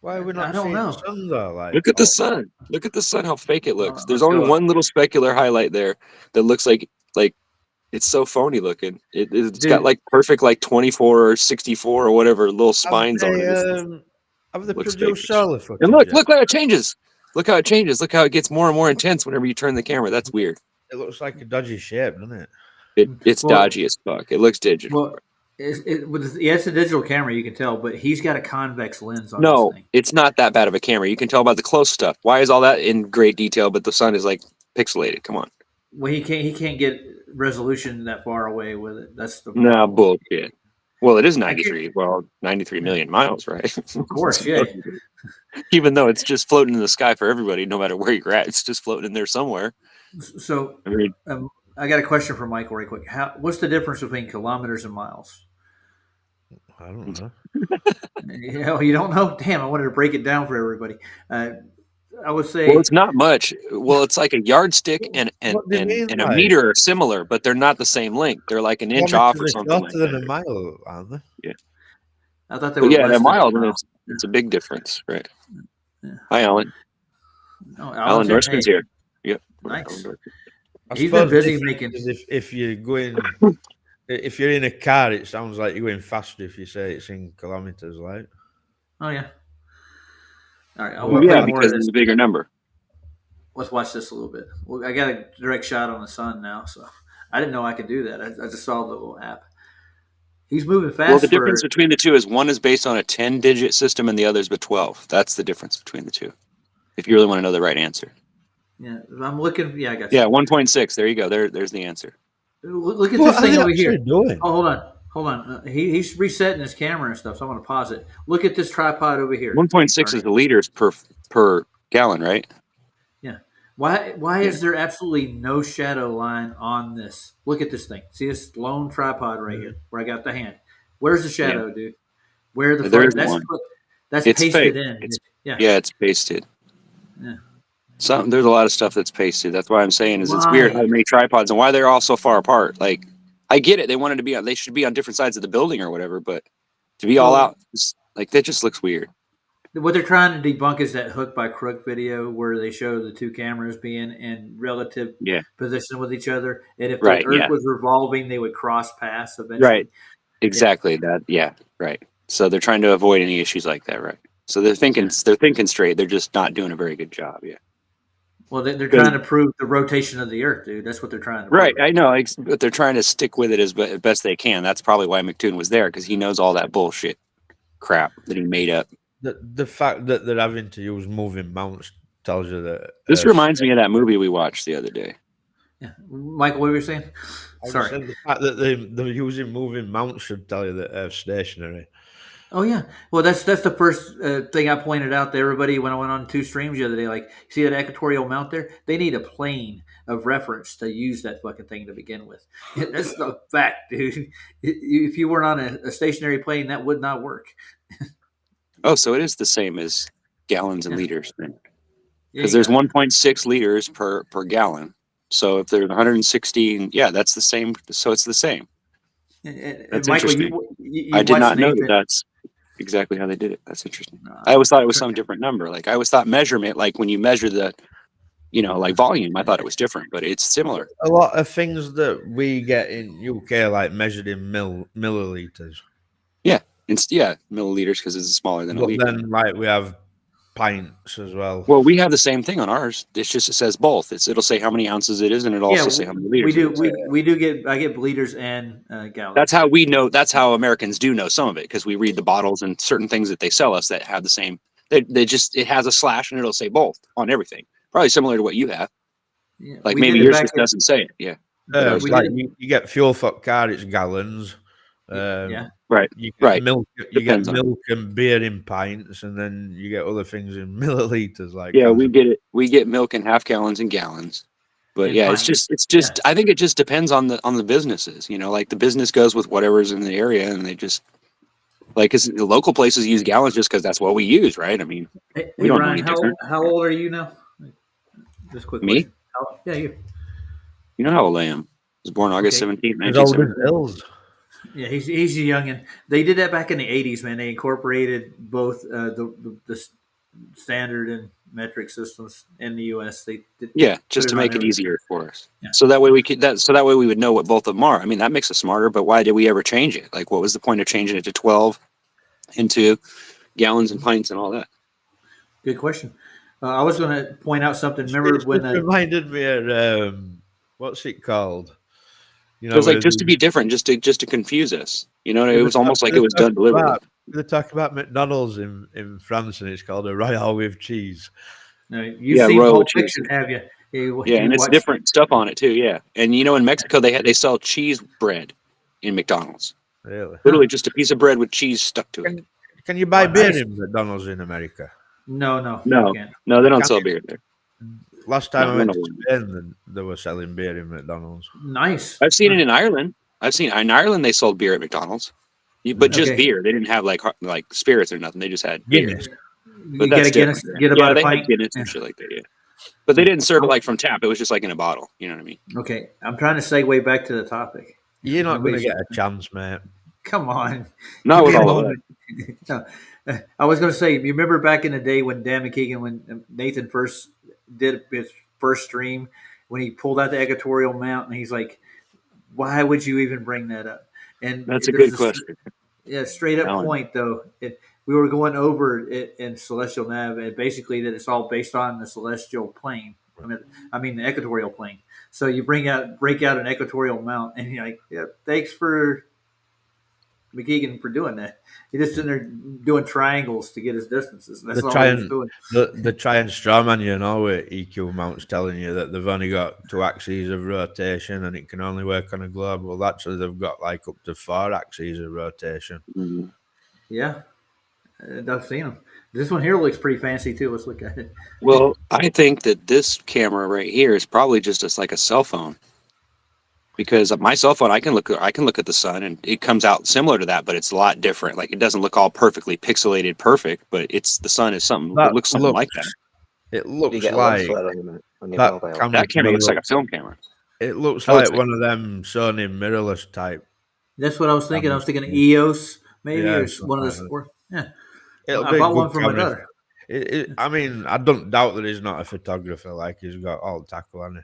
Why are we I not don't seeing know. the sun though? Like, Look at the sun. Look at the sun. How fake it looks. There's let's only go. one little specular highlight there that looks like it's so phony looking. It's Dude. got like perfect like 24 or 64 or whatever little Have spines on they, it. have they Looks produced fake. solar footage? And look yet? how it changes. Look how it changes. Look how it gets more and more intense whenever you turn the camera. That's weird. It looks like a dodgy shape, doesn't it? It's Well- dodgy as fuck. It looks digital. Well, it's a digital camera, you can tell, but he's got a convex lens on No, this thing. it's not that bad of a camera. You can tell by the close stuff. Why is all that in great detail, but the sun is like pixelated? Come on. Well, he can't get resolution that far away with it. That's the Nah, problem. bullshit. Well, it is I can't- 93. Well, 93 million miles, right? Of course, yeah. Even though it's just floating in the sky for everybody, no matter where you're at, it's just floating in there somewhere. So I mean, I got a question for Michael, right quick. What's the difference between kilometers and miles? I don't know. You don't know? Damn, I wanted to break it down for everybody. I would say well, it's not much. Well, it's like a yardstick and What do you mean, and a like? meter are similar, but they're not the same length. They're like an inch off or Kilometers are something like shorter than that. a mile, aren't they? I thought they But were yeah, less a mile, than a mile. it's a big difference, right? Yeah. Hi, Alan. Oh, Alan Dorskman's here. Yep. Nice. Alan Dorskman. I He's been suppose busy the making- difference is if you're going, if you're in a car, it sounds like you're going faster if you say it's in kilometers, like. Oh yeah. All right, I Well, want to yeah, play more of because this. it's a bigger number. Let's watch this a little bit. Well, I got a direct shot on the sun now, so I didn't know I could do that. I just saw the little app. He's moving fast. Well, the difference between the two is one is based on a 10-digit system and the other is with 12. That's the difference between the two. If you really want to know the right answer. Yeah, I'm looking. Yeah, I got you. Yeah, 1.6. There you go. There's the answer. Look at What this are thing they over here. actually doing? Oh, hold on. He's resetting his camera and stuff. So I'm going to pause it. Look at this tripod over here. 1.6 is the liters per gallon, right? Yeah. Why is there absolutely no shadow line on this? Look at this thing. See this lone tripod right here where I got the hand. Where's the shadow, dude? Where the There fuck? isn't That's one. that's It's pasted fake. in. It's- yeah. Yeah, it's pasted. Yeah. There's a lot of stuff that's pasted. That's why I'm saying is it's Why? weird how they make tripods and why they're all so far apart. Like, I get it. They wanted to be on. They should be on different sides of the building or whatever. But to be all Well- out, like that just looks weird. What they're trying to debunk is that hook by crook video where they show the two cameras being in relative Yeah. position with each other, and if Right, the Earth yeah. was revolving, they would cross paths eventually. Right. Exactly. That. Yeah. Right. So they're trying to avoid any issues like that. Right. So they're thinking straight. They're just not doing a very good job. Yeah. Well, they're trying to prove the rotation of the Earth, dude. That's what they're trying to prove. Right. I know. But they're trying to stick with it as best they can. That's probably why McToon was there because he knows all that bullshit crap that he made up. The fact that they're having to use moving mounts tells you that. This reminds me of that movie we watched the other day. Yeah. Michael, what were you saying? I Sorry. said the fact that they're using moving mounts should tell you that they're stationary. Oh yeah. Well, that's the first thing I pointed out to everybody when I went on 2 streams the other day. Like, see that equatorial mount there? They need a plane of reference to use that fucking thing to begin with. That's the fact, dude. If you weren't on a stationary plane, that would not work. Oh, so it is the same as gallons and Yeah. liters then. because there's 1.6 liters per gallon. So if there's 116, yeah, that's the same. So it's the same. That's Michael, interesting. you I did watched not know that Nathan. that's exactly how they did it. That's interesting. I always thought it was some different number. Like I always thought measurement, like when you measure the, like volume, I thought it was different, but it's similar. A lot of things that we get in UK like measured in milliliters. Yeah, milliliters because it's smaller than a But liter. then like we have pints as well. Well, we have the same thing on ours. It's just it says both. It'll say how many ounces it is, and it'll also say how many liters. We do. It is. We do get. I get liters and gallons. That's how we know. That's how Americans do know some of it because we read the bottles and certain things that they sell us that have the same. They just it has a slash and it'll say both on everything. Probably similar to what you have. Yeah, Like we maybe did it yours back just doesn't say it. Yeah. It's like you get fuel for car, it's gallons. Yeah. Right. You get milk. You Depends get milk and beer in pints, and then you get other things in milliliters. Like yeah, we get it. We get milk in half gallons and gallons. But In yeah, pints. it's just. I think it just depends on the businesses. Like the business goes with whatever's in the area, and they just like because the local places use gallons just because that's what we use, right? I mean, Hey, we don't know Ryan, any different. how old are you now? Just quick. Me? Yeah, you. You know how old I am. I was born August 17th, as old as 1970. Hills. Yeah, he's a youngin. They did that back in the '80s, man. They incorporated both the standard and metric systems in the U.S. They did, Yeah, just to put make it on everything. easier for us. Yeah. So that way we would know what both of them are. I mean, that makes us smarter, but why did we ever change it? Like what was the point of changing it to 12 into gallons and pints and all that? Good question. I was going to point out something. Remember It when reminded me of what's it called? It was like just to be different, just to confuse us. It was almost like it was done deliberately. They talk about McDonald's in France, and it's called a Royale with cheese. you've seen Royal Pulp cheese. Fiction, have you? And it's different stuff on it too. Yeah, and in Mexico they sell cheese bread in McDonald's. Really? Literally just a piece of bread with cheese stuck to it. Can you buy Oh, beer nice. in McDonald's in America? No, No, you can't. no, they don't Can't sell you? beer there. Last time No, I went no, to no. Spain, they were selling beer in McDonald's. Nice. I've seen it in Ireland. In Ireland they sold beer at McDonald's, but just Okay. beer. They didn't have like spirits or nothing. They just had beer. Guinness. But You that's get a Guinness, different. get Yeah, about a they pint. had Guinness and shit like that. Yeah, but they didn't serve it like from tap. It was just like in a bottle. You know what I mean? Okay, I'm trying to segue back to the topic. You're not going to Nobody's- get a chance, mate. Come on. Not Give with me a all of moment. No. I was going to say, you remember back in the day when Dan McKeegan, when Nathan first did his first stream, when he pulled out the equatorial mount, and he's like, "Why would you even bring that up?" And That's a there's good question. Yeah, straight up Alan. point though. We were going over it in Celestial Nav, and basically that it's all based on the celestial plane. I mean the equatorial plane. So you break out an equatorial mount, and you're like, "Yeah, thanks for McKeegan for doing that." He's just sitting there doing triangles to get his distances. That's They all try he was and doing. they try and strawman you, with EQ mounts telling you that they've only got 2 axes of rotation and it can only work on a globe. Well, actually, they've got like up to 4 axes of rotation. Mhm. Yeah, I've seen him. This one here looks pretty fancy too. Let's look at it. Well, I think that this camera right here is probably just like a cell phone, because my cell phone I can look at the sun and it comes out similar to that, but it's a lot different. Like it doesn't look all perfectly pixelated, perfect, but the sun is something. It looks something like that. It You looks get a lens like flare on your that mobile. camera. That camera looks like a film camera. It looks I would like say. one of them Sony mirrorless type. That's what I was thinking. I was thinking EOS maybe, Yeah, or something one of like the that. sport. Yeah, It'll I be a bought good one for my camera. daughter. I mean, I don't doubt that he's not a photographer. Like he's got all the tackle on it.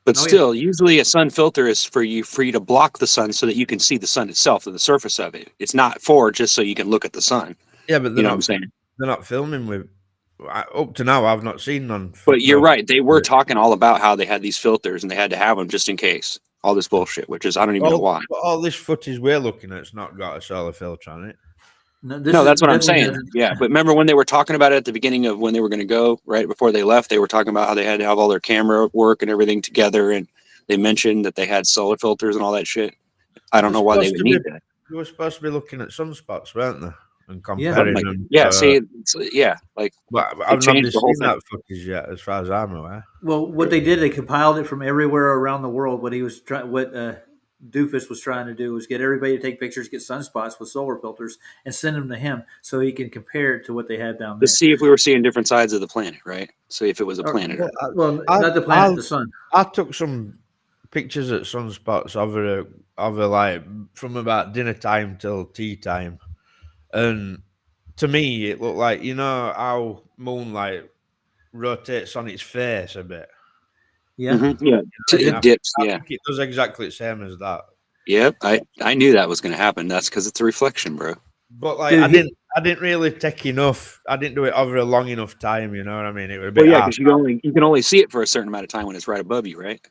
But Oh, yeah. still, usually a sun filter is for you to block the sun so that you can see the sun itself and the surface of it. It's not for just so you can look at the sun. Yeah, but You know what I'm saying? they're not filming with. Up to now, I've not seen none. But you're right. They were talking all about how they had these filters and they had to have them just in case. All this bullshit, which is I don't even know why. But all this footage we're looking at, it's not got a solar filter on it. No, That's what I'm definitely saying. doesn't. Yeah, but remember when they were talking about it at the beginning of when they were going to go, right before they left, they were talking about how they had to have all their camera work and everything together, and they mentioned that they had solar filters and all that shit. I don't know why they would need that. You were supposed to be looking at sunspots, weren't they? And Yeah. comparing Like, them. yeah, see, like but I've not changed the whole seen that footage yet, as far as I'm aware. Well, what they did, they compiled it from everywhere around the world. What he was trying, what doofus was trying to do was get everybody to take pictures, get sunspots with solar filters, and send them to him so he can compare it to what they had down To there. see if we were seeing different sides of the planet, right? See if it was a planet. Or, Or well, I- not the planet, I'll- the sun. I took some pictures at sunspots over like from about dinner time till tea time, and to me it looked like, you know how moonlight rotates on its face a bit. Yeah. Yeah, it dips. I Yeah, think it does exactly the same as that. yep. I knew that was going to happen. That's because it's a reflection, bro. But like, Dude, I didn't really take enough. I didn't do it over a long enough time. You know what I mean? It would a Well, bit yeah, hard. because you can only see it for a certain amount of time when it's right above you, right?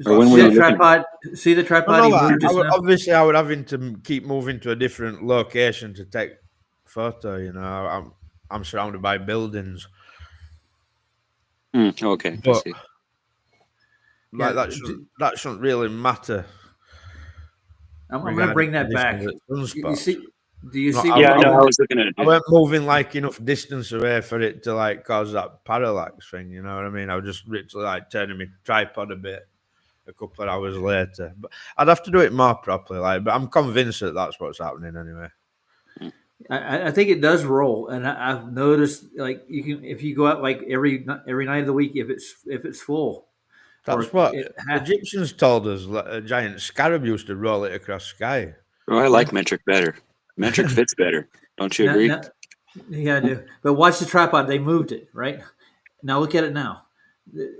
Or when see were you the looking? tripod? See the tripod No, he like, moved just now? obviously, I would having to keep moving to a different location to take photo. You know, I'm surrounded by buildings, Okay, I but see. like Yeah, that shouldn't really matter. I'm going to regarding bring that back. conditions at You sunspots. see? Do you No, see? I- Yeah, what I know. he I moved? was looking at it. I weren't moving like enough distance away for it to like cause that parallax thing. You know what I mean? I was just literally like turning my tripod a bit a couple of hours later. But I'd have to do it more properly. Like, but I'm convinced that that's what's happening anyway. I think it does roll, and I've noticed like you can if you go out like every night of the week if it's full. That's or what it has, Egyptians told us. Like, a giant scarab used to roll it across sky. Oh, I like metric better. Metric fits better. Don't you agree? yeah, I do. But watch the tripod; they moved it right. Now look at it now.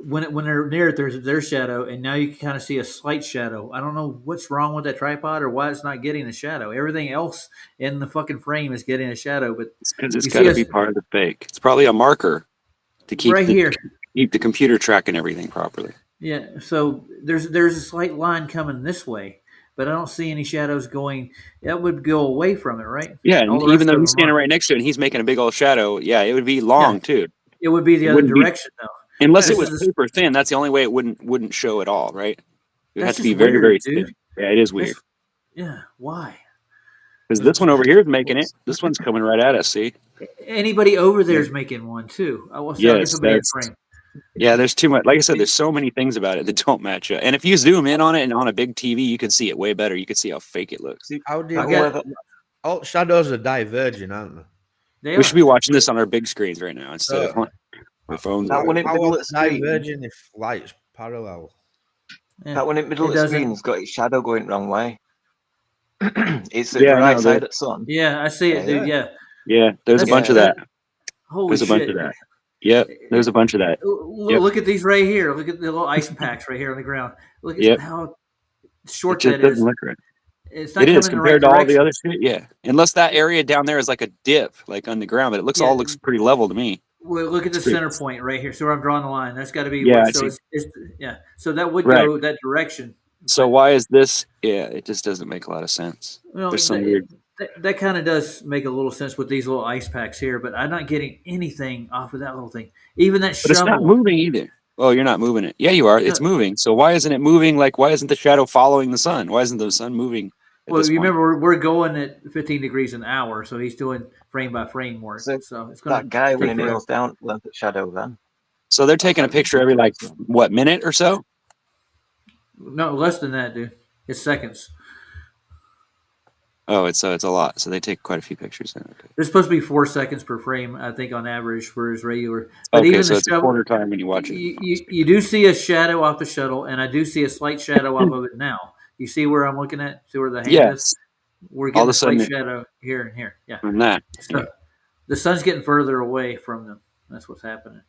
When they're near it, there's their shadow, and now you can kind of see a slight shadow. I don't know what's wrong with that tripod or why it's not getting a shadow. Everything else in the fucking frame is getting a shadow, but It's because it's you got see to us be part of the fake. It's probably a marker to keep right here. keep the computer tracking everything properly. Yeah, so there's a slight line coming this way, but I don't see any shadows going. That would go away from it, right? Yeah, All and the rest even though of he's them are. standing right next to it and he's making a big old shadow, yeah, it would be long too. It would be the It other wouldn't be- direction though. Unless This it was is- paper thin, that's the only way it wouldn't show at all, right? It would have That's to be just very, weird, very dude. thin. Yeah, it is weird. That's- yeah, why? Because this one over here is making it. This one's coming right at us. See? Anybody over there is making one too. I will say I'll get Yes, somebody in that's. frame. Yeah, there's too much. Like I said, there's so many things about it that don't match up. And if you zoom in on it and on a big TV, you can see it way better. You can see how fake it looks. How do you I get got- all shadows are diverging, aren't they? They We are. should be watching this on our big screens right now instead of Uh, on our phones. That one in How middle are of the screen. diverging if light's parallel? Yeah. That one in middle It of the doesn't- screen's got its shadow going wrong way. It's at Yeah, the I right know, side of the sun. Yeah, I see it, Yeah, dude. Yeah. Yeah, there's a That's- bunch of that. Holy There's a shit. bunch of that. Yep, there's a bunch of that. Yep. Look at these right here. Look at the little ice packs right here on the ground. Look at Yep. how It short just that is. doesn't look right. It's not It is coming in the right compared to all the direction. other shit. Yeah, unless that area down there is like a dip, like on the ground, but it looks Yeah. all looks pretty level to me. Well, look at the It's pretty- center point right here. So where I'm drawing the line, that's got to be. Yeah, I so see. it's yeah. So that would Right. go that direction. So why is this? Yeah, it just doesn't make a lot of sense. Well, There's some weird. that kind of does make a little sense with these little ice packs here, but I'm not getting anything off of that little thing. Even that But it's not shovel. moving either. Oh, you're not moving it. Yeah, you are. It's moving. So why isn't it moving? Like, why isn't the shadow following the sun? Why isn't the sun moving? At Well, this you point? remember we're going at 15 degrees an hour, so he's doing frame by frame work. So So it's going That guy when he take forever. nails down length at shadow then. So they're taking a That's picture every like ridiculous. what minute or so? No, less than that, dude. It's seconds. Oh, it's a lot. So they take quite a few pictures. Then. Okay. There's supposed to be 4 seconds per frame, I think, on average for his regular. But Okay, even so the it's a shovel, quarter time when you watch it. you do see a shadow off the shuttle, and I do see a slight shadow off of it now. You see where I'm looking at? See where the hand is? Yes, We're All getting of a a slight sudden shadow here and here. Yeah. from that. So the sun's getting further away from them. That's what's happening.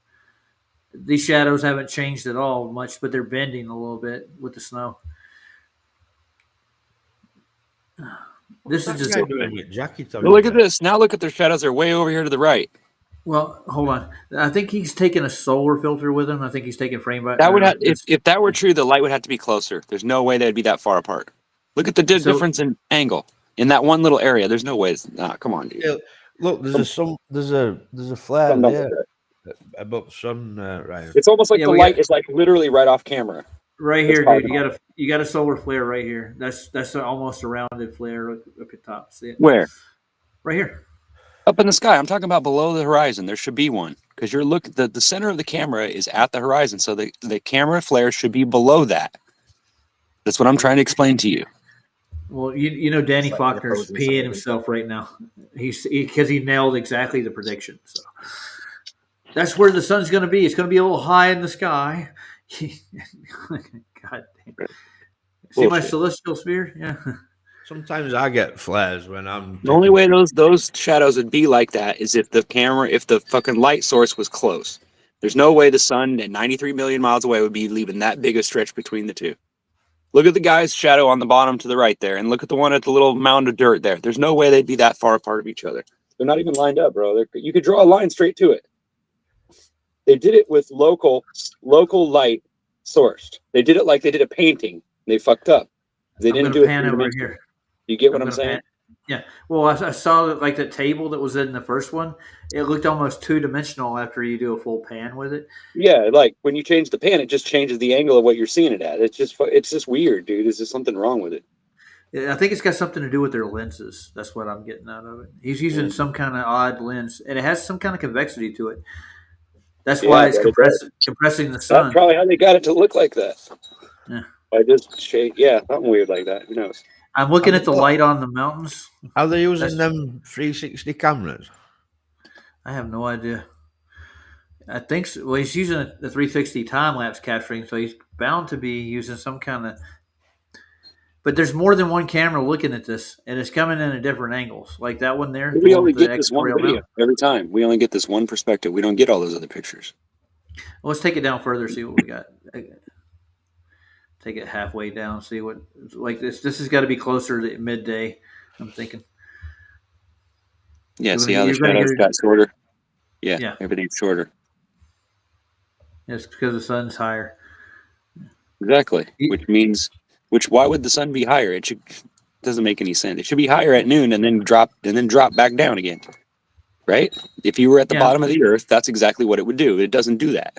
These shadows haven't changed at all much, but they're bending a little bit with the snow. This is just jacket. Well, look at this. Now look at their shadows. They're way over here to the right. well. Hold on. I think he's taking a solar filter with him. I think he's taking frame by. That would have, if that were true, the light would have to be closer. There's no way they'd be that far apart. Look at the So- difference in angle in that one little area. There's no way. Nah, come on, dude. Yeah, look, there's a flare Come down there with above the sun, Ryan. It's almost like Yeah, the we light got- is like literally right off camera. right That's here, probably dude. You got a solar flare right here. That's almost a rounded flare up at top. See it? Where? Right here. Up in the sky. I'm talking about below the horizon. There should be one because you're the center of the camera is at the horizon, so the camera flare should be below that. That's what I'm trying to explain to you. Well, you know, Danny It's like Faulkner's opposing peeing something. himself right now. Because he nailed exactly the prediction. So that's where the sun's going to be. It's going to be a little high in the sky. God damn. See my Bullshit. celestial sphere? Yeah. Sometimes I get flares when I'm. The only taking- way those shadows would be like that is if the fucking light source was close. There's no way the sun at 93 million miles away would be leaving that big a stretch between the two. Look at the guy's shadow on the bottom to the right there, and look at the one at the little mound of dirt there. There's no way they'd be that far apart of each other. They're not even lined up, bro. You could draw a line straight to it. They did it with local light sourced. They did it like they did a painting. They fucked up. They I'm didn't going to do it pan over three-dimensional. here. You get what I'm gonna saying? pan- Yeah. Well, I saw that like the table that was in the first one. It looked almost 2-dimensional after you do a full pan with it. Yeah, like when you change the pan, it just changes the angle of what you're seeing it at. It's just weird, dude. Is there something wrong with it? I think it's got something to do with their lenses. That's what I'm getting out of it. He's using some kind of odd lens, and it has some kind of convexity to it. That's why it's compressing the sun. That's probably how they got it to look like that. Yeah. I just shade, something weird like that. Who knows? I'm looking at the light on the mountains. Are they using them 360 cameras? I have no idea. I think so. Well, he's using the 360 time lapse capturing, so he's bound to be using some kind of. But there's more than one camera looking at this, and it's coming in at different angles. Like that one there. We only get this one video every time. We only get this one perspective. We don't get all those other pictures. Well, let's take it down further, see what we got. Take it halfway down, see what like this. This has got to be closer to midday. I'm thinking. Yeah, see how the shadows got shorter. Yeah, everything's shorter. Yes, because the sun's higher. Exactly. Why would the sun be higher? It doesn't make any sense. It should be higher at noon and then drop back down again. Right? If you were at the bottom of the earth, that's exactly what it would do. It doesn't do that.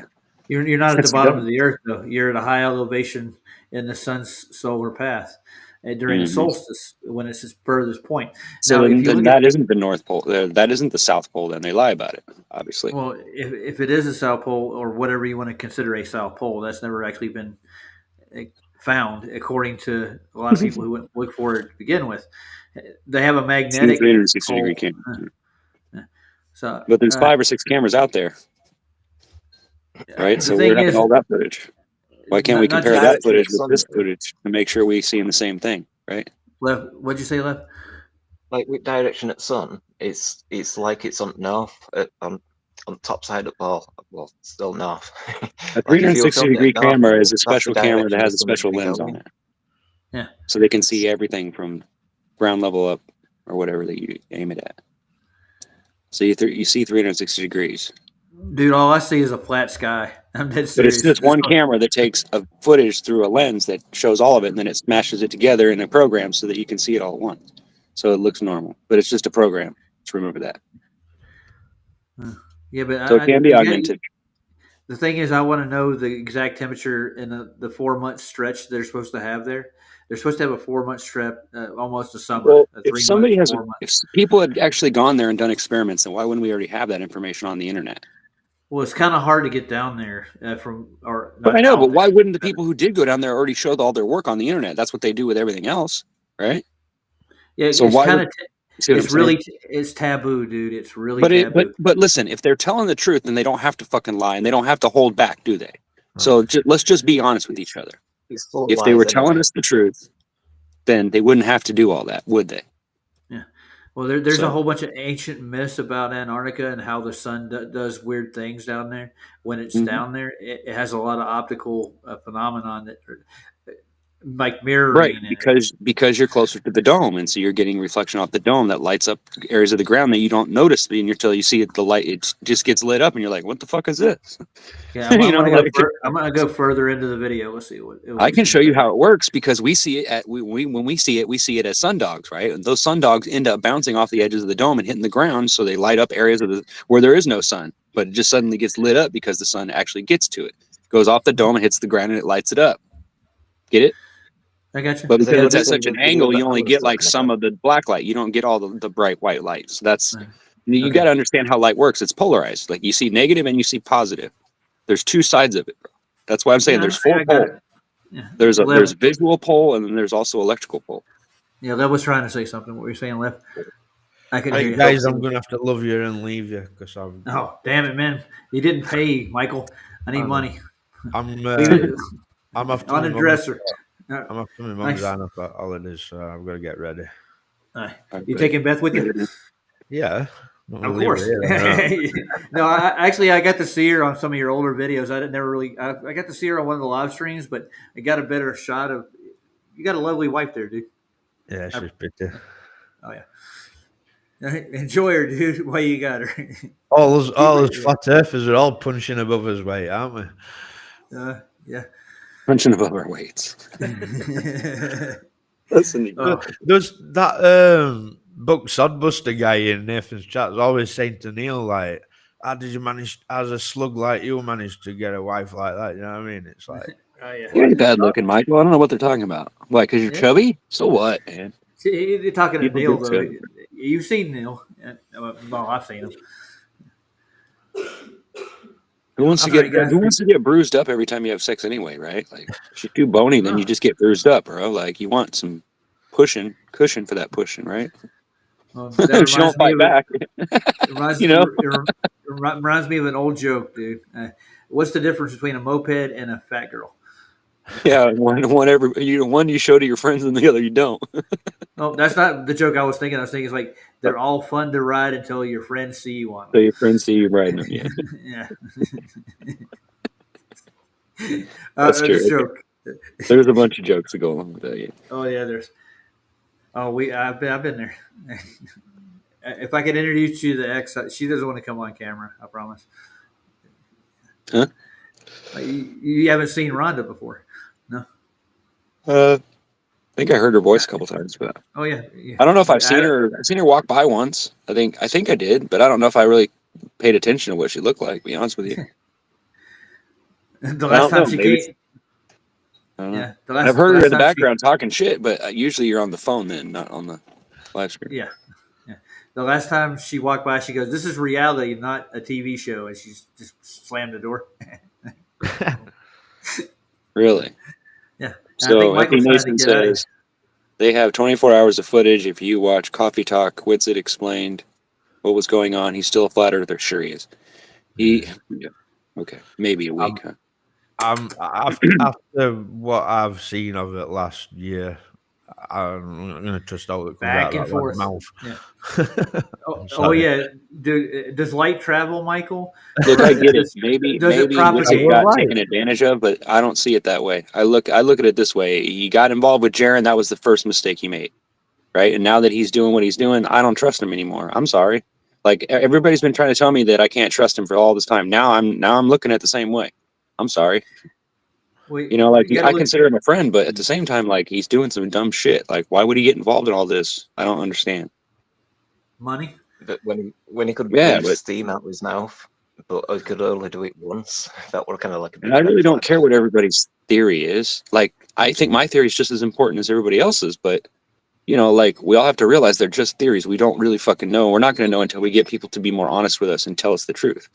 You're not at the bottom of the earth though. You're at a high elevation in the sun's solar path during the solstice when it's its furthest point. So now, then that isn't the North Pole. That isn't the South Pole. Then they lie about it, obviously. Well, if it is a South Pole or whatever you want to consider a South Pole, that's never actually been found, according to a lot of people who went look for it to begin with. They have a magnetic 360-degree camera. So, but there's 5 or 6 cameras out there, right? So we're having all that footage. Why can't we compare that footage with this footage to make sure we see the same thing, right? Lev, what'd you say, Lev? Like with direction at sun, it's like it's on north on top side of ball. Well, still north. A 360-degree camera is a special camera that has a special lens on it. Yeah. So they can see everything from ground level up or whatever that you aim it at. So you see 360 degrees. Dude, all I see is a flat sky. I'm dead serious. But it's just one camera that takes a footage through a lens that shows all of it, and then it smashes it together in a program so that you can see it all at once. So it looks normal, but it's just a program. Just remember that. Yeah, but so it can be augmented. The thing is, I want to know the exact temperature in the 4-month stretch they're supposed to have there. They're supposed to have a 4-month stretch, almost a summer. Well, if people had actually gone there and done experiments, then why wouldn't we already have that information on the internet? Well, it's kind of hard to get down there But I know, but why wouldn't the people who did go down there already show all their work on the internet? That's what they do with everything else, right? Yeah, so it's kind of it's taboo, dude. It's really taboo. But listen, if they're telling the truth, then they don't have to fucking lie, and they don't have to hold back, do they? So let's just be honest with each other. If they were telling us the truth, then they wouldn't have to do all that, would they? Yeah. Well, there's a whole bunch of ancient myths about Antarctica and how the sun does weird things down there when it's down there. It has a lot of optical phenomenon that, like mirroring, right? Because you're closer to the dome, and so you're getting reflection off the dome that lights up areas of the ground that you don't notice until you see it. The light, it just gets lit up, and you're like, "What the fuck is this?" Yeah, I'm gonna go further into the video. Let's see what I can show you how it works, because we see it when we see it as sundogs, right? And those sundogs end up bouncing off the edges of the dome and hitting the ground, so they light up areas where there is no sun, but it just suddenly gets lit up because the sun actually gets to it, goes off the dome and hits the ground, and it lights it up. Get it? I got you. But because it's at such an angle, you only get like some of the black light. You don't get all the bright white light. So that's you got to understand how light works. It's polarized. Like you see negative and you see positive. There's 2 sides of it, bro. That's why I'm saying there's 4 poles. Yeah. There's a Lev, visual pole, and then there's also electrical pole. yeah, Lev was trying to say something. What were you saying, Lev? I couldn't hear Hey you. guys, I'm gonna have to love you and leave you because Oh, damn it, man! You didn't pay, Michael. I need money. I'm Leave it I'm off to on my the mum's. dresser. I'm off to my Nice. mum's aunt for holidays, so I've got to get ready. You taking Beth with you? Yeah, I'm gonna Of leave her course. here. No, I got to see her on some of your older videos. I didn't never really. I got to see her on one of the live streams, but I got a better shot of. You got a lovely wife there, dude. Yeah, she's pretty. Oh yeah. Enjoy her, dude. While you got her. All those flat earthers are all punching above his weight, aren't we? Yeah. Punching above our weights. Listen, Oh. There's that Buck Sodbuster guy in Nathan's chat is always saying to Neil, like, how did you manage, as a slug like you, manage to get a wife like that? You know what I mean? It's like, Oh yeah. you ain't bad looking, Michael. I don't know what they're talking about. Why? Because you're Yeah. chubby? So what, man? See, you're talking to People Neil get though. chubby. You've seen Neil. Well, I've seen him. Who wants I'm to sorry, get guys. Who wants to get bruised up every time you have sex anyway, right? Like, if you're too bony, then you just get bruised up, bro. Like, you want some cushion for that pushing, right? That She don't reminds me fight of back. reminds, You know? reminds me of an old joke, dude. What's the difference between a moped and a fat girl? Yeah, one you show to your friends and the other you don't. No, that's not the joke I was thinking. I was thinking it's like they're all fun to ride until your friends see you on So them. your friends see you riding them. Yeah, Yeah. that's true. That's a joke. There's a bunch of jokes that go along with that. Yeah. Oh yeah, there's. Oh, I've been there. If I could introduce you to the ex, she doesn't want to come on camera. I promise. Huh? You haven't seen Rhonda before, no? I think I heard her voice a couple times, but Oh yeah. I don't know if I've seen her. I've seen her walk by once. I think I did, but I don't know if I really paid attention to what she looked like. To be honest with you, The last time she maybe came. I don't know. Yeah, I've heard her in the background talking shit, but usually you're on the phone then, not on the live screen. Yeah. The last time she walked by, she goes, "This is reality, not a TV show," and she's just slammed the door. Really? Yeah. So Epi Mason says they have 24 hours of footage. If you watch Coffee Talk, Witsit explained what was going on. He's still a flat earther. Sure he is. Yeah. Okay, maybe a week. Huh? After what I've seen of it last year, I'm going to trust all that comes back out and of forth. Mouth. Yeah. Oh yeah, dude. Does light travel, Michael? Look, I get it. Maybe propagate? Witsit got taken advantage of, but I don't see it that way. I look at it this way. He got involved with Jaren. That was the first mistake he made, right? And now that he's doing what he's doing, I don't trust him anymore. I'm sorry. Like, everybody's been trying to tell me that I can't trust him for all this time. Now I'm looking at it the same way. I'm sorry. You know, like, I consider him a friend, but at the same time, like, he's doing some dumb shit. Like, why would he get involved in all this? I don't understand. Money? But when he could breathe steam out of his mouth, but he could only do it once. That were kind of like a big And I really don't care what everybody's theory is. Like, I think my theory is just as important as everybody else's, but, you know, like, we all have to realize they're just theories. We don't really fucking know. We're not going to know until we get people to be more honest with us and tell us the truth.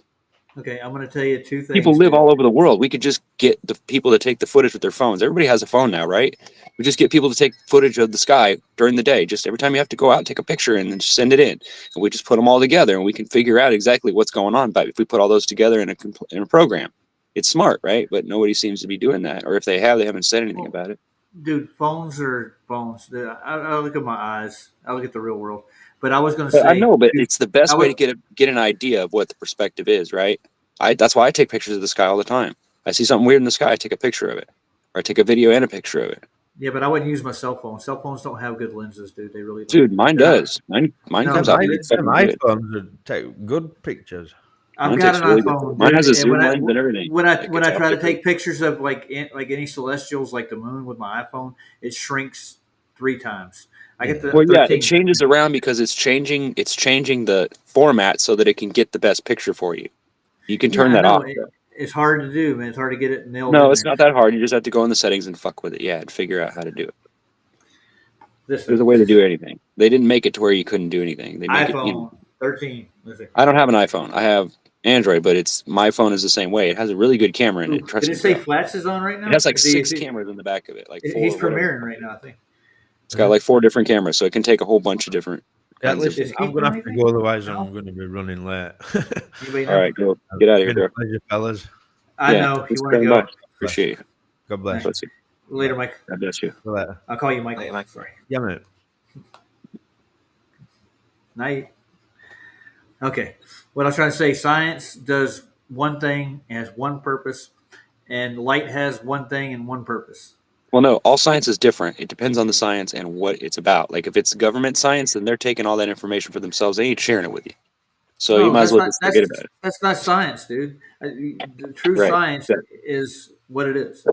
Okay, I'm going to tell you two things. People live all over the world. We could just get the people to take the footage with their phones. Everybody has a phone now, right? We just get people to take footage of the sky during the day. Just every time you have to go out, take a picture and then just send it in. And we just put them all together and we can figure out exactly what's going on. But if we put all those together in a program, it's smart, right? But nobody seems to be doing that. Or if they have, they haven't said anything about it. Dude, phones are phones. I look at my eyes. I look at the real world. But I was going to say, I know, but it's the best way to get an idea of what the perspective is, right? That's why I take pictures of the sky all the time. I see something weird in the sky, I take a picture of it, or I take a video and a picture of it. Yeah, but I wouldn't use my cell phone. Cell phones don't have good lenses, dude. They really don't. Dude, mine does. Mine comes out. iPhones take good pictures. I've got an iPhone. Mine has a zoom lens and everything. When I try to take pictures of like any celestials, like the moon, with my iPhone, it shrinks 3 times. I get the 13. It changes around because it's changing the format so that it can get the best picture for you. You can turn that off. It's hard to do, man. It's hard to get it nailed. No, it's not that hard. You just have to go in the settings and fuck with it. Yeah, and figure out how to do it. There's a way to do anything. They didn't make it to where you couldn't do anything. They make iPhone it, 13. I don't have an iPhone. I have Android, but my phone is the same way. It has a really good camera in it. Trust Did me. it say bro. Flats is on right now? It has like Is he- 6 is he- cameras in the back of it, like 4. He's whatever. premiering right now, I think. It's got like 4 different cameras, so it can take a whole bunch of different Yeah, kinds of. listen, Is I'm Keith gonna doing have to anything? go, otherwise No? I'm gonna be running late. Anybody know? All right, go get out of here, Been a bro. pleasure, fellas. I Yeah, know thanks you for want to coming go. by. Appreciate you. God bless. Let's see. Later, Mike. God bless you. See you later. I'll call you Mike. Later, Mike. Sorry. Yeah, mate. Night. Okay. What I was trying to say, science does one thing and has one purpose, and light has one thing and one purpose. Well, no, all science is different. It depends on the science and what it's about. Like if it's government science, then they're taking all that information for themselves. They ain't sharing it with you. So you No, might as that's well not just forget about it. that's not science, dude. The true Right. science Yeah. is what it is.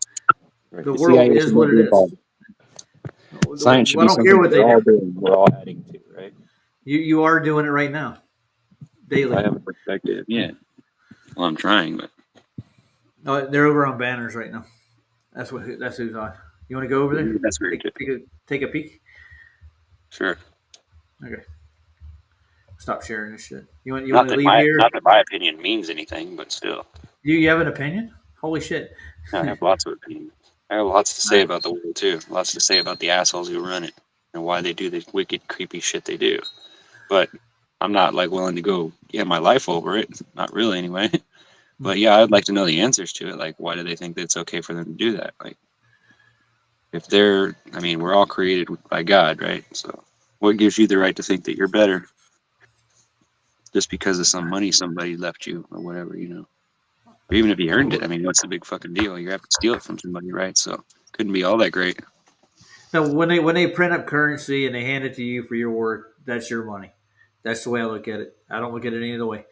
Right. The world is should what be it is. involved. Science should I be don't something care what they we're all do. doing. We're all adding to, right? You are doing it right now, daily. I haven't perfected it yet. Well, I'm trying, but Oh, they're over on banners right now. That's who's on. You want to go over there? that's very good. Take a peek. Sure. Okay. Stop sharing this shit. You want Not to that leave my here? not that my opinion means anything, but still, You have an opinion? Holy shit! I have lots of opinions. I have lots to say about the world too. Lots to say about the assholes who run it and why they do the wicked, creepy shit they do. But I'm not like willing to go get my life over it. Not really, anyway. But yeah, I'd like to know the answers to it. Like, why do they think that it's okay for them to do that? Like, if I mean, we're all created by God, right? So, what gives you the right to think that you're better just because of some money somebody left you or whatever, Or even if you earned it, I mean, what's the big fucking deal? You have to steal it from somebody, right? So, couldn't be all that great. No, when they print up currency and they hand it to you for your work, that's your money. That's the way I look at it. I don't look at it any other way.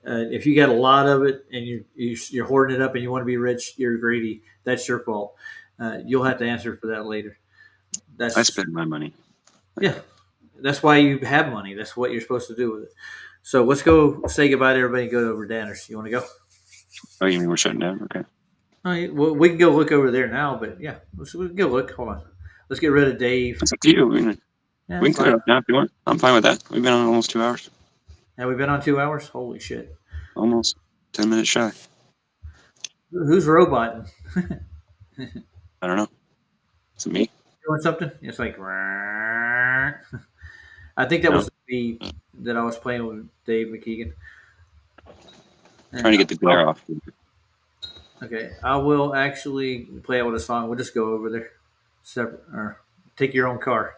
If you got a lot of it and you're hoarding it up and you want to be rich, you're greedy. That's your fault. You'll have to answer for that later. I spend my money. Yeah, that's why you have money. That's what you're supposed to do with it. So let's go say goodbye to everybody and go over to Danners. You want to go? Oh, you mean we're shutting down? Okay. All right, well, we can go look over there now, but yeah, we can go look. Hold on. Let's get rid of Dave. It's up to you. Yeah, We can clear it up now if you want. I'm fine with that. We've been on almost 2 hours. Have we been on 2 hours? Holy shit. Almost 10 minutes shy. Who's roboting? I don't know. Is it me? Doing something? It's like, I think that was the beat that I was playing with Dave McKeegan. Trying to get the glare off. Okay, I will actually play out with a song. We'll just go over there, separate, or take your own car.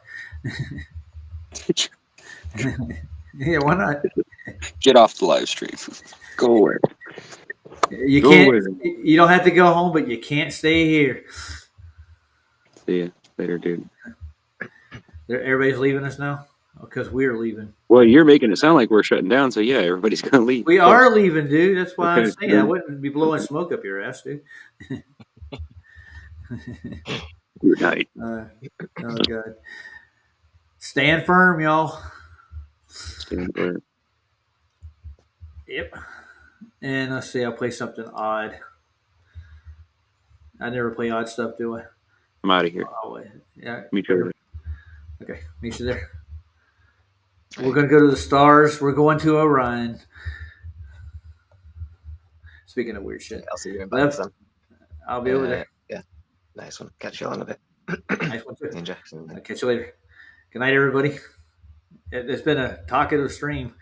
Yeah, why not? Get off the live stream. Go away. You Go can't. away. You don't have to go home, but you can't stay here. See ya later, dude. Everybody's leaving us now because we're leaving. Well, you're making it sound like we're shutting down, so yeah, everybody's gonna leave. We are leaving, dude. That's why I'm Okay, saying good. I wouldn't be blowing smoke up your ass, dude. Good night. Oh god. Stand firm, y'all. Stand for it. Yep. And let's see, I'll play something odd. I never play odd stuff, do I? I'm out of here. Oh, yeah. Meet you over there. Okay, meet you there. We're going to go to the stars. We're going to Orion. Speaking of weird shit. I'll see you in Left. Pakistan. I'll be over there. Yeah, nice one. Catch you on a bit. Nice one, too. Ninja. I'll catch you later. Good night, everybody. It's been a talkative stream.